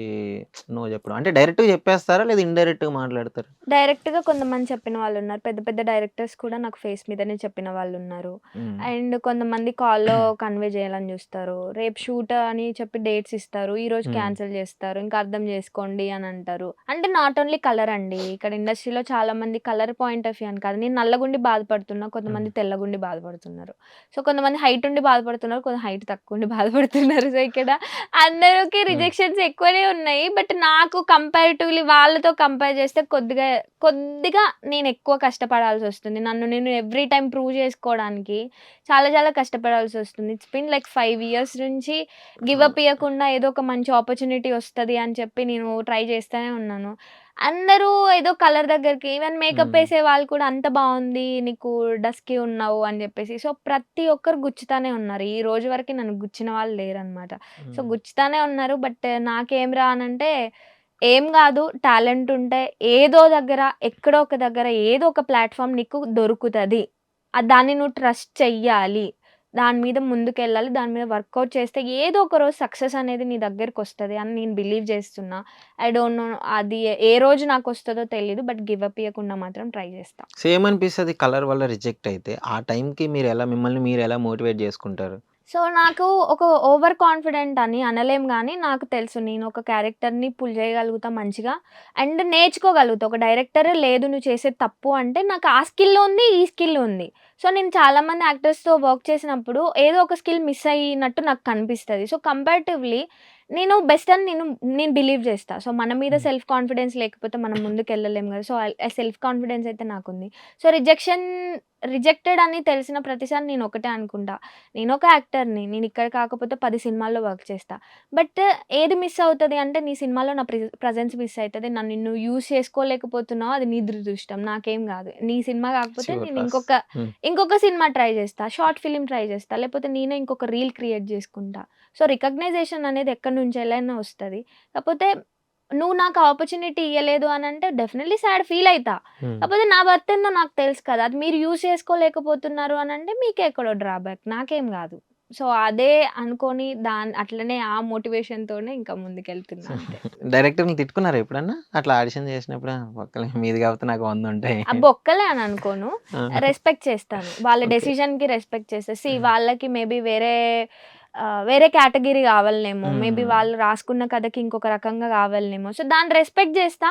నో చెప్పడం. అంటే డైరెక్ట్‌గా చెప్పేస్తారా? లేదా ఇండైరెక్ట్‌గా మాట్లాడతారా? డైరెక్ట్‌గా కొంతమంది చెప్పిన వాళ్ళున్నారు. పెద్ద పెద్ద డైరెక్టర్స్ కూడా నాకు ఫేస్ మీదనే చెప్పిన వాళ్ళున్నారు. హ్మ్. అండ్ కొంతమంది కాల్‌లో కన్వే చేయాలని చూస్తారు. రేపు షూట్ అని చెప్పి డేట్స్ ఇస్తారు. ఈరోజు హ్మ్. క్యాన్సిల్ చేస్తారు. ఇంకా అర్థం చేసుకోండి అని అంటారు. అంటే నాట్ ఓన్లీ కలర్ అండి. ఇక్కడ ఇండస్ట్రీలో చాలామంది కలర్ పాయింట్ ఆఫ్ వ్యూ అని కాదు. నేను నల్లగుండి బాధపడుతున్నా. హ్మ్. కొంతమంది తెల్లగుండి బాధపడుతున్నారు. సో, కొంతమంది హైట్ ఉండి బాధపడుతున్నారు. కొంత హైట్ తక్కువ ఉండి బాధపడుతున్నారు. సో, ఇక్కడ అందరికి హ్మ్. రిజెక్షన్స్ ఎక్కువనే ఉన్నాయి. బట్ నాకు కంపారిటివ్‌లీ వాళ్ళతో కంపేర్ చేస్తే కొద్దిగా నేనెక్కువ కష్టపడాల్సొస్తుంది. నన్ను నేను ఎవ్రీ టైమ్ ప్రూవ్ చేసుకోవడానికి చాలా చాలా కష్టపడాల్సొస్తుంది. ఇట్స్ బీన్ లైక్ 5 ఇయర్స్ నుంచి గివ్ అవును. అప్ ఇయ్యకుండా ఏదో ఒక మంచి ఆపర్చునిటీ వస్తది అని చెప్పి నేను ట్రై చేస్తూనే ఉన్నాను. అందరూ ఏదో కలర్ దగ్గరికి ఈవెన్ మేకప్ హ్మ్. ఏసే వాళ్ళు కూడా అంత బావుంది. నీకు డస్కీ ఉన్నావు అని జెప్పేసి. సో, ప్రతి ఒక్కరు గుచ్చుతానే ఉన్నారు. ఈ రోజు వరకి నన్ను గుచ్చిన వాళ్ళు లేరనమాట. సో, హ్మ్. గుచ్చుతానే ఉన్నారు. బట్ నాకేం రా అనంటే ఏం గాదు. టాలెంట్ ఉంటే ఏదో దగ్గర, ఎక్కడో ఒక దగ్గర ఏదో ఒక ప్లాట్‌ఫార్మ్ నీకు దొరుకుతది. దాన్ని నువ్వు ట్రస్ట్ చెయ్యాలి. దాని మీద ముందుకెళ్ళాలి. దాని మీద వర్కౌట్ చేస్తే ఏదో ఒక రోజు సక్సెస్ అనేది నీ దగ్గరకొస్తది అని నేను బిలీవ్ చేస్తున్నా. ఐ డోంట్ నో అది ఏ రోజు నాకొస్తదో తెలీదు. బట్ గివ్ అప్ ఇయ్యకుండా మాత్రం ట్రై చేస్తా. సేమ్ అనిపిస్తది కలర్ వల్ల రిజెక్ట్ అయితే. ఆ టైంకి మిమ్మల్ని మీరెలా మోటివేట్ జేసుకుంటారు? సో, నాకు ఒక ఓవర్ కాన్ఫిడెంట్ అని అనలేం గానీ, నాకు తెలుసు నేను ఒక క్యారెక్టర్‌ని పుల్ చేయగలుగుతా మంచిగా. అండ్ నేర్చుకోగలుగుతా. ఒక డైరెక్టర్ లేదు నువ్వు చేసేది తప్పు అంటే, నాకు ఆ స్కిల్ ఉంది, ఈ స్కిల్ ఉంది. సో, నేను చాలామంది యాక్టర్స్‌తో వర్క్ చేసినప్పుడు ఏదో ఒక స్కిల్ మిస్ అయినట్టు నాకు కనిపిస్తది. సో, కంపారిటివ్‌లీ నేను బెస్ట్ అని నేను బిలీవ్ చేస్తా. సో, మన మీద హ్మ్. సెల్ఫ్ కాన్ఫిడెన్స్ లేకపోతే మనం ముందుకెళ్ళలేం గదా! సో, ఆ సెల్ఫ్ కాన్ఫిడెన్స్ అయితే నాకుంది. సో, రిజెక్టెడ్ అని తెలిసిన ప్రతిసారి నేను ఒకటే అనుకుంటా. నేనొక యాక్టర్‌ని. నేనిక్కడ కాకపోతే 10 సినిమాల్లో వర్క్ చేస్తా. బట్ ఏది మిస్ అవుతది అంటే, నీ సినిమాలో నా ప్రెజెన్స్ మిస్ అయితది. నన్ను నువ్వు యూజ్ చేసుకోలేకపోతున్నావు. అది నీ దురదృష్టం. నాకేం గాదు. నీ సినిమా కాకపోతే ష్యూర్ నేను లాస్. హ్మ్. ఇంకొక సినిమా ట్రై చేస్తా. షార్ట్ ఫిల్మ్ ట్రై చేస్తా. లేకపోతే నేనే ఇంకొక రీల్ క్రియేట్ చేసుకుంటా. సో, రికగ్నైజేషన్ అనేది ఎక్కడి నుంచెల్లైనా వస్తది. కాపోతే నువ్వు నాకు ఆపర్చునిటీ ఇయ్యలేదు అని అంటే డెఫినెట్లీ సాడ్ ఫీల్ అవుతా. కాకపోతే నా వర్త్ ఏందో నాకు తెలుసు కదా, అది మీరు యూజ్ చేసుకోలేకపోతున్నారు అని అంటే మీకే ఎక్కడో డ్రాబ్యాక్, నాకేం కాదు. సో అదే అనుకొని అట్లనే ఆ మోటివేషన్ తోనే ఇంకా ముందుకెళ్తున్నా అంతే. డైరెక్టర్ని తిట్టుకున్నారా ఎప్పుడన్నా అట్లా ఆడిషన్ చేసినప్పుడు? ఒక్కలే మీది కాబట్టి నాకు 100 ఉంటాయి. ఆ బొక్కలే అని అనుకోను, ఆ, రెస్పెక్ట్ చేస్తాను, వాళ్ళ ఓకే. డెసిషన్ కి రెస్పెక్ట్ చేస్తే వాళ్ళకి మేబీ వేరే కేటగిరీ కావాలనేమో, మేబీ వాళ్ళు రాసుకున్న కథకి ఇంకొక రకంగా కావాలనేమో, సో దాన్ని రెస్పెక్ట్ చేస్తా.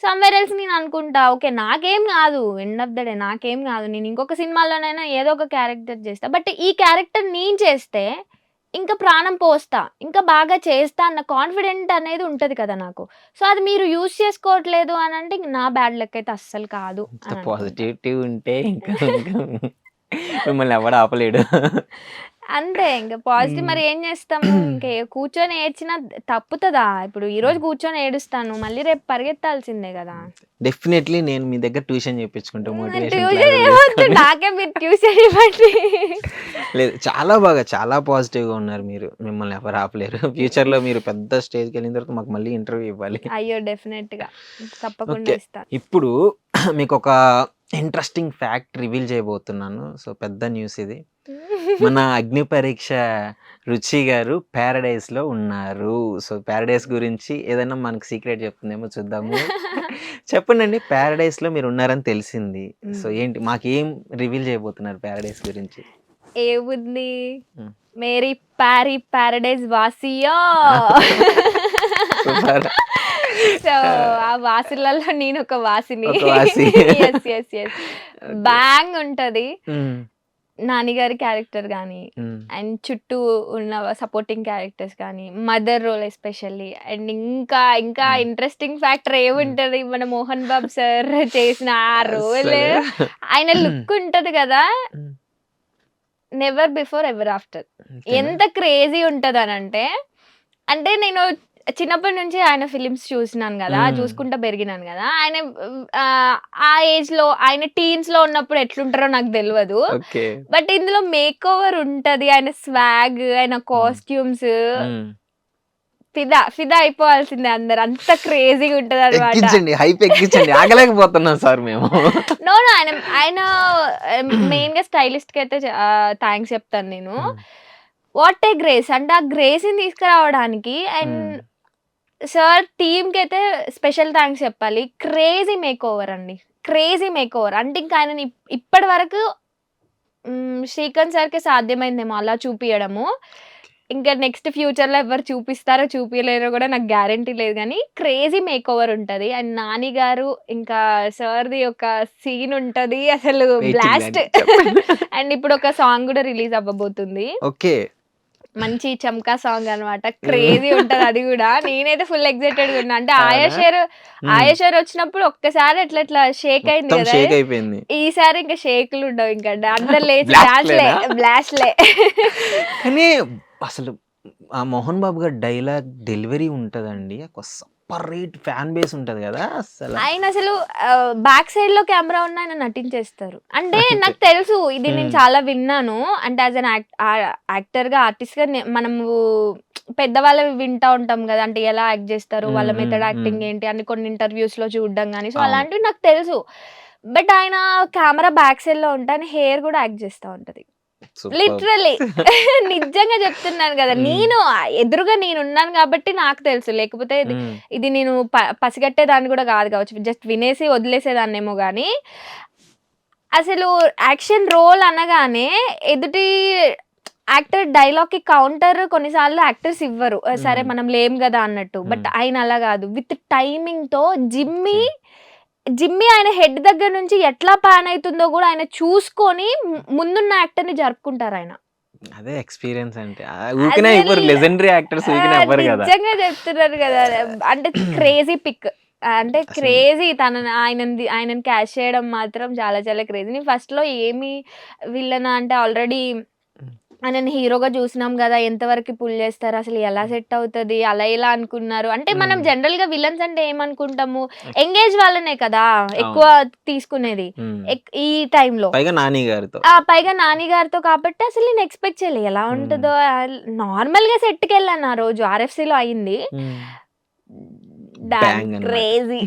సమ్వేర్ ఎల్స్ నేను అనుకుంటా ఓకే నాకేం కాదు, ఎండ్ ఆఫ్ ద డే నాకేం కాదు, నేను ఇంకొక సినిమాలోనైనా ఏదో ఒక క్యారెక్టర్ చేస్తా, బట్ ఈ క్యారెక్టర్ నేను చేస్తే ఇంకా ప్రాణం పోస్తా, ఇంకా బాగా చేస్తా అన్న కాన్ఫిడెంట్ అనేది ఉంటది కదా నాకు. సో అది మీరు యూజ్ చేసుకోవట్లేదు అని అంటే ఇంక నా బ్యాడ్ లక్ అయితే అస్సలు కాదు ఇంత అని అనుకుంటా. పాజిటివిటీ ఉంటే ఇంకా మిమ్మల్ని ఎవడు ఆపలేడు. అంతే ఇంక పాజిటివ్, మరి ఏం చేస్తాము, ఇంకా కూర్చొని ఏడ్చినా తప్పుతుందా? ఇప్పుడు ఈ రోజు కూర్చొని ఏడుస్తాను, మళ్ళీ రేపు పరిగెత్తాల్సిందే కదా. డెఫినెట్లీ నేను మీ దగ్గర ట్యూషన్ చేయించుకుంటా, మోటివేషన్ ట్యూషన్ ఏమొద్దు, నాకే మీరు ట్యూషన్ ఇవ్వండి. లేదు, చాలా బాగా చాలా పాజిటివ్గా ఉన్నారు మీరు, మిమ్మల్ని ఎవరు ఆపలేరు. ఫ్యూచర్లో మీరు పెద్ద స్టేజ్కి వెళ్ళిన తర్వాత మాకు మళ్ళీ ఇంటర్వ్యూ ఇవ్వాలి. అయ్యో డెఫినెట్ గా తప్పకుండా ఓకే, ఇస్తాను. ఇప్పుడు మీకు ఒక ఇంట్రెస్టింగ్ ఫ్యాక్ట్ రివీల్ చేయబోతున్నాను. సో పెద్ద న్యూస్ ఇది. మన అగ్ని పరీక్ష రుచి గారు ప్యారడైస్లో ఉన్నారు. సో ప్యారడైస్ గురించి ఏదైనా మనకు సీక్రెట్ చెప్తుందేమో చూద్దాము. చెప్పండి అండి, ప్యారడైస్లో మీరు ఉన్నారని తెలిసింది. సో ఏంటి మాకేం రివీల్ చేయబోతున్నారు ప్యారడైస్ గురించి? ఏముంది, మ్మ్. మేరీ ప్యారడైజ్ వాసియో. సూపర్. సో ఆ వాసులలో నేను ఒక వాసిని. ఒక వాసి. ఎస్ ఎస్ ఎస్, బ్యాంగ్ ఉంటది మ్మ్. నానిగారి క్యారెక్టర్ కానీ, మ్మ్. అండ్ చుట్టూ ఉన్న సపోర్టింగ్ క్యారెక్టర్స్ కానీ, మదర్ రోల్ ఎస్పెషల్లీ, అండ్ ఇంకా ఇంకా ఇంట్రెస్టింగ్ ఫ్యాక్టర్ ఏముంటది, మన మోహన్ బాబు సార్ చేసిన ఆ రోల్, అసలు. ఆయన లుక్ ఉంటది కదా, మ్మ్. Never before ever after. అంతేనా? ఎంత క్రేజీ ఉంటది అని అంటే నేను చిన్నప్పటి నుంచి ఆయన ఫిలిమ్స్ చూసినాను కదా, చూసుకుంటా పెరిగినాను కదా. ఆయన ఆ ఏజ్ లో, ఆయన టీన్స్ లో ఉన్నప్పుడు ఎట్లుంటారో నాకు తెలియదు, ఓకే. బట్ ఇందులో మేక్ ఓవర్ ఉంటది, ఆయన స్వాగ్, ఆయన కాస్ట్యూమ్స్, మ్మ్. ఫిదా అయిపోవాల్సిందే అందరు, అంత క్రేజీగా ఉంటది అనమాట. ఎక్కించండి, హైప్ ఎక్కించండి, ఆగలేకపోతున్నాం సార్ మేము. నో ఆయన మెయిన్ గా స్టైలిస్ట్ కి అయితే థ్యాంక్స్ చెప్తాను నేను. వాట్ ఏ గ్రేస్, అంటే ఆ గ్రేస్ ని తీసుకురావడానికి అండ్ సార్ టీమ్ కి అయితే స్పెషల్ థ్యాంక్స్ చెప్పాలి. క్రేజీ మేక్ ఓవర్ అండి, క్రేజీ మేక్ ఓవర్. అంటే ఇంకా ఆయన ఇప్పటి వరకు శ్రీకాంత్ సార్కి సాధ్యమైందేమో అలా చూపియడము, ఇంకా నెక్స్ట్ ఫ్యూచర్ లో ఎవరు చూపిస్తారో చూపించలేరో కూడా నాకు గ్యారంటీ లేదు, కానీ క్రేజీ మేక్ ఓవర్ ఉంటది. అండ్ నాని గారు ఇంకా సార్ది ఒక సీన్ ఉంటది అసలు బ్లాస్ట్. అండ్ ఇప్పుడు ఒక సాంగ్ కూడా రిలీజ్ అవ్వబోతుంది, ఓకే. మంచి చమ్కా సాంగ్ అన్నమాట, క్రేజీ ఉంటది అది కూడా. నేనైతే ఫుల్ ఎక్సైటెడ్ గా ఉన్నా, అంటే ఆయేషర్ వచ్చినప్పుడు ఒక్కసారి ఎట్లా షేక్ అయింది కదా, షేక్ అయిపోయింది. ఈసారి ఇంకా షేక్లు ఉండవు, ఇంకా అందరు లేచి Blast లేనా? బ్లాస్ట్లే. కానీ అసలు ఆ మోహన్ బాబు గారి డైలాగ్ డెలివరీ ఉంటదండి, ఒక సపరేట్ ఫ్యాన్ బేస్ ఉంటది కదా అసలు. ఆయన అసలు బ్యాక్ సైడ్ లో కెమెరా ఉన్న ఆయన నటించేస్తారు. అంటే నాకు తెలుసు, ఇది నేను చాలా విన్నాను, అంటే యాజ్ అన్ యాక్టర్ గా, ఆర్టిస్ట్ గా మనము పెద్దవాళ్ళు వింటా ఉంటాం కదా, అంటే ఎలా యాక్ట్ చేస్తారు, వాళ్ళ మెథడ్ యాక్టింగ్ ఏంటి అని కొన్ని ఇంటర్వ్యూస్ లో చూడడం కానీ, సో అలాంటివి నాకు తెలుసు. బట్ ఆయన కెమెరా బ్యాక్ సైడ్ లో ఉంటే ఆయన హెయిర్ కూడా యాక్ట్ చేస్తూ ఉంటది, లిటరలీ. నిజంగా చెప్తున్నాను కదా, నేను ఎదురుగా నేను ఉన్నాను కాబట్టి నాకు తెలుసు, లేకపోతే ఇది నేను పసిగట్టేదాన్ని కూడా కాదు కావచ్చు, జస్ట్ వినేసి వదిలేసేదాన్నేమో. కానీ అసలు యాక్షన్ రోల్ అనగానే ఎదుటి యాక్టర్ డైలాగ్ కి కౌంటర్ కొన్నిసార్లు యాక్టర్స్ ఇవ్వరు, సరే మనం లేం కదా అన్నట్టు. బట్ ఆయన అలా కాదు, విత్ టైమింగ్ తో జిమ్మి ఆయన హెడ్ దగ్గర నుంచి ఎట్లా ప్యాన్ అవుతుందో కూడా ఆయన చూసుకొని ముందున్న యాక్టర్ ని జరుపుకుంటారు ఆయన. అదే ఎక్స్పీరియన్స్ అంటే. ఊకనే ఇవ్వరు, లెజెండరీ యాక్టర్స్ ఊకనే ఇవ్వరు కదా. నిజంగా చెప్తున్నారు కదా, అంటే క్రేజీ పిక్, అంటే క్రేజీ. ఆయనని క్యాష్ చేయడం మాత్రం చాలా చాలా క్రేజీ. నేను ఫస్ట్ లో ఏమి విల్లనా అంటే ఆల్రెడీ ఆయనని హీరోగా చూసినాం కదా, ఎంతవరకు పుల్ చేస్తారు, అసలు ఎలా సెట్ అవుతుంది, అలా ఇలా అనుకున్నారు. అంటే మనం జనరల్ గా విలన్స్ అంటే ఏమనుకుంటాము, ఎంగేజ్ వాళ్ళనే కదా ఎక్కువ తీసుకునేది ఈ టైంలో, పైగా నాని గారితో కాబట్టి అసలు నేను ఎక్స్పెక్ట్ చేయలేదు ఎలా ఉంటుందో. నార్మల్ గా సెట్ కి వెళ్ళాను, ఆ రోజు RFC లో అయింది. Bang అన్నమాట. క్రేజీ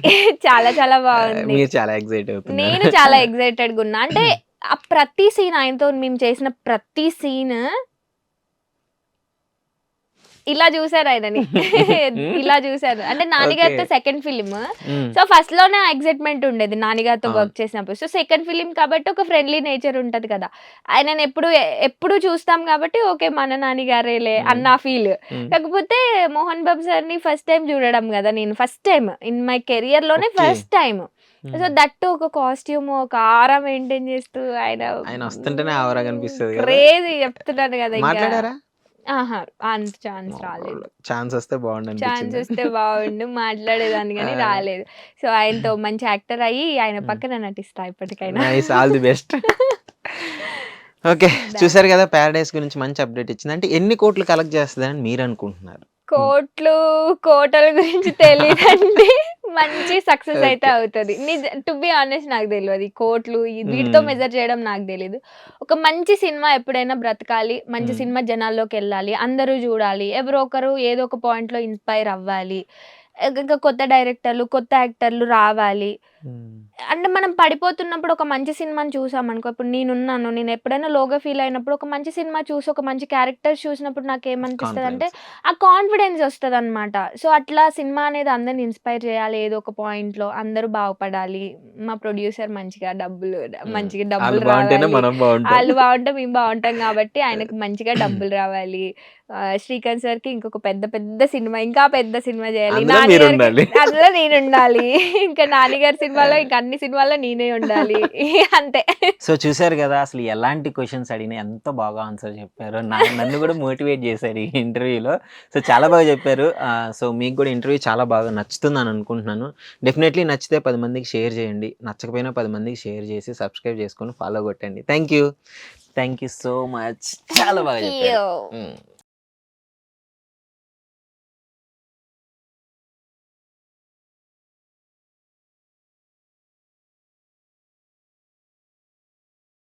చాలా చాలా బాగుంది. మీరు చాలా ఎక్సైట్ అవుతున్నారు. నేను చాలా ఎక్సైటెడ్‌గా ఉన్నా. అంటే ఆ ప్రతి సీన్ ఆయనతో మేము చేసిన ప్రతి సీన్ ఇలా చూసారు ఆయనని. ఇలా చూసారు. అంటే నానిగారితో okay. Second film. So first లోనే ఎక్సైట్‌మెంట్ ఉండేది నానిగారితో అవును. వర్క్ చేసినప్పుడు. సో సెకండ్ ఫిల్మ్ కాబట్టి ఒక ఫ్రెండ్లీ నేచర్ ఉంటది కదా! ఆయనని ఎప్పుడు చూస్తాం కాబట్టి ఓకే మన నానిగారేలే అన్న ఫీల్. కాకపోతే మోహన్ బాబు సార్‌ని ఫస్ట్ టైమ్ చూడడం కదా! నేను ఫస్ట్ టైమ్ ఇన్ మై కెరియర్‌లోనే okay. First time. So that ఒక కాస్ట్యూమ్, ఒక ఆరా మెయింటైన్ చేస్తూ ఆయన ఆయన వస్తుంటేనే ఆవరా కనిపిస్తది కదా! క్రేజీ చెప్తున్నాను కదా! ఇంకా. మాట్లాడారా? ఆహా! అంత ఛాన్స్ రాలేదు. ఛాన్స్ వస్తే బాగుండు ఛాన్స్ అనిపించిందా? వస్తే బాగుండు మాట్లాడేదాన్ని గానీ రాలేదు. సో ఆయనతో మంచి యాక్టర్ అయ్యి ఆయన హ్మ్. పక్కన నటిస్తా ఇప్పటికైనా. Nice, all the best. Okay. చూసారు కదా 'పారడైస్' గురించి మంచి అప్డేట్ ఇచ్చింది. అంటే ఎన్ని కోట్లు కలెక్ట్ చేస్తదని మీరు అనుకుంటున్నారు? కోట్లు, కోటల గురించి తెలీదండి. మంచి సక్సెస్ అయితే ఓకే. అవుతది. టు బి హానెస్ట్ నాకు తెలవది. కోట్లు వీటితో మెజర్ చేయడం నాకు తెలీదు. ఒక మంచి సినిమా ఎప్పుడైనా బ్రతకాలి. మంచి సినిమా జనాల్లోకెళ్ళాలి. అందరూ చూడాలి. ఎవరో ఒకరు ఏదో ఒక పాయింట్‌లో ఇన్‌స్పైర్ అవ్వాలి. ఇంకా కొత్త డైరెక్టర్లు, కొత్త యాక్టర్లు రావాలి. అంటే మనం పడిపోతున్నప్పుడు ఒక మంచి సినిమాని చూసామనుకో, ఇప్పుడు నేనున్నాను. నేను ఎప్పుడైనా లోగా ఫీల్ అయినప్పుడు ఒక మంచి సినిమా చూసి, ఒక మంచి క్యారెక్టర్స్ చూసినప్పుడు నాకేమనిపిస్తదంటే, కాన్ఫిడెన్స్. ఆ కాన్ఫిడెన్స్ వస్తదనమాట. సో, అట్లా సినిమా అనేది అందరిని ఇన్‌స్పైర్ చేయాలి. ఏదో ఒక పాయింట్‌లో అందరూ బాగుపడాలి. మా ప్రొడ్యూసర్ మంచిగా మంచిగా ఆళ్ళు డబ్బులు బాగుంటేనే రావాలి. మనం బాగుంటాం. ఆళ్ళు బాగుంటే మేము బాగుంటాం కాబట్టి ఆయనకు మంచిగా డబ్బులు రావాలి. శ్రీకాంత్ సార్‌కి ఇంకొక పెద్ద సినిమా, ఇంకా పెద్ద సినిమా చేయాలి. అందులో నాని గారికి మీరుండాలి. అందులో నేనుండాలి. ఇంకా నాని గారి సినిమాలో ఇంక అన్ని సినిమాల్లో నేనే ఉండాలి. అంతే. సో, చూసారు గదా! అసలు ఎలాంటి క్వెషన్స్ అడిగినా ఎంత బాగా ఆన్సర్ చెప్పారో. నన్ను గూడా మోటివేట్ చేశారు ఈ ఇంటర్వ్యూలో. సో, చాలా బాగా చెప్పారు. సో, మీకు గూడా ఇంటర్వ్యూ చాలా బాగా నచ్చుతుందని అనుకుంటున్నాను. డెఫినెట్‌లీ నచ్చితే 10 మందికి షేర్ చేయండి. నచ్చకపోయినా 10 మందికి షేర్ చేసి సబ్స్క్రైబ్ చేసుకొని ఫాలో కొట్టండి. Thank you. Thank you so much. చాలా బాగా థాంక్ చెప్పారు. యూ. హ్మ్.